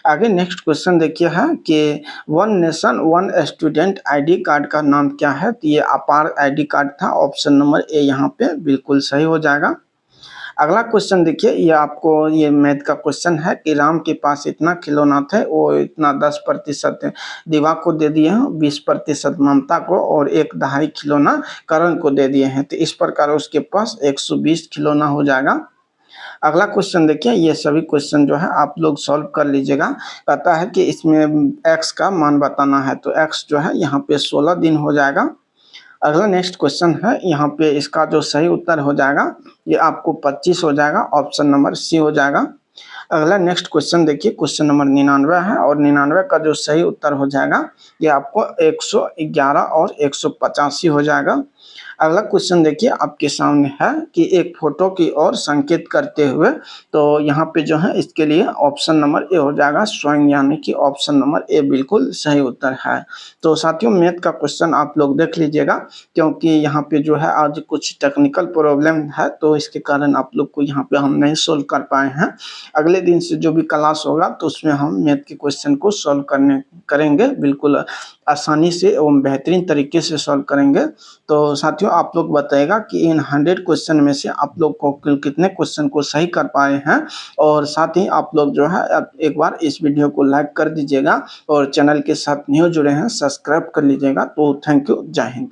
S1: आगे नेक्स्ट क्वेश्चन देखिए है कि one nation one student ID card का नाम क्या है। तो ये अपार आईडी कार्ड था, ऑप्शन नंबर ए यहाँ पे बिल्कुल सही हो जाएगा। अगला क्वेश्चन देखिए, ये आपको ये मैथ का क्वेश्चन है कि राम के पास इतना खिलौना थे, वो इतना 10% दिवा को दे दिए हैं, 20% ममता को और 1/2 खिलौना करण को दे दिए हैं। तो इस प्रकार उसके पास 120 खिलौना हो जाएगा। अगला क्वेश्चन देखिए, ये सभी क्वेश्चन जो है आप लोग सॉल्व कर लीजिएगा। कहता है कि इसमें x का मान बताना है, तो x जो है यहाँ पे 16 दिन हो जाएगा। अगला नेक्स्ट क्वेश्चन है, यहाँ पे इसका जो सही उत्तर हो जाएगा ये आपको 25 हो जाएगा, ऑप्शन नंबर सी हो जाएगा। अगला नेक्स्ट क्वेश्चन देखिए, क्वेश्चन नंबर 99 है और 99 का जो सही उत्तर हो जाएगा ये आपको 111 और 185 हो जाएगा। अगला क्वेश्चन देखिए आपके सामने है कि एक फोटो की ओर संकेत करते हुए, तो यहाँ पे जो है इसके लिए ऑप्शन नंबर ए हो जाएगा स्वयं, यानी कि ऑप्शन नंबर ए बिल्कुल सही उत्तर है। तो साथियों मैथ का क्वेश्चन आप लोग देख लीजिएगा, क्योंकि यहाँ पे जो है आज कुछ टेक्निकल प्रॉब्लम है तो इसके कारण आप लोग को यहाँ पे हम नहीं सोल्व कर पाए हैं। अगले दिन से जो भी क्लास होगा तो उसमें हम मैथ के क्वेश्चन को सोल्व करेंगे, बिल्कुल आसानी से एवं बेहतरीन तरीके से सॉल्व करेंगे। तो साथियों आप लोग बताइएगा कि इन 100 क्वेश्चन में से आप लोग को कितने क्वेश्चन को सही कर पाए हैं, और साथ ही आप लोग जो है एक बार इस वीडियो को लाइक कर दीजिएगा और चैनल के साथ न्यू जुड़े हैं सब्सक्राइब कर लीजिएगा। तो थैंक यू, जय हिंद।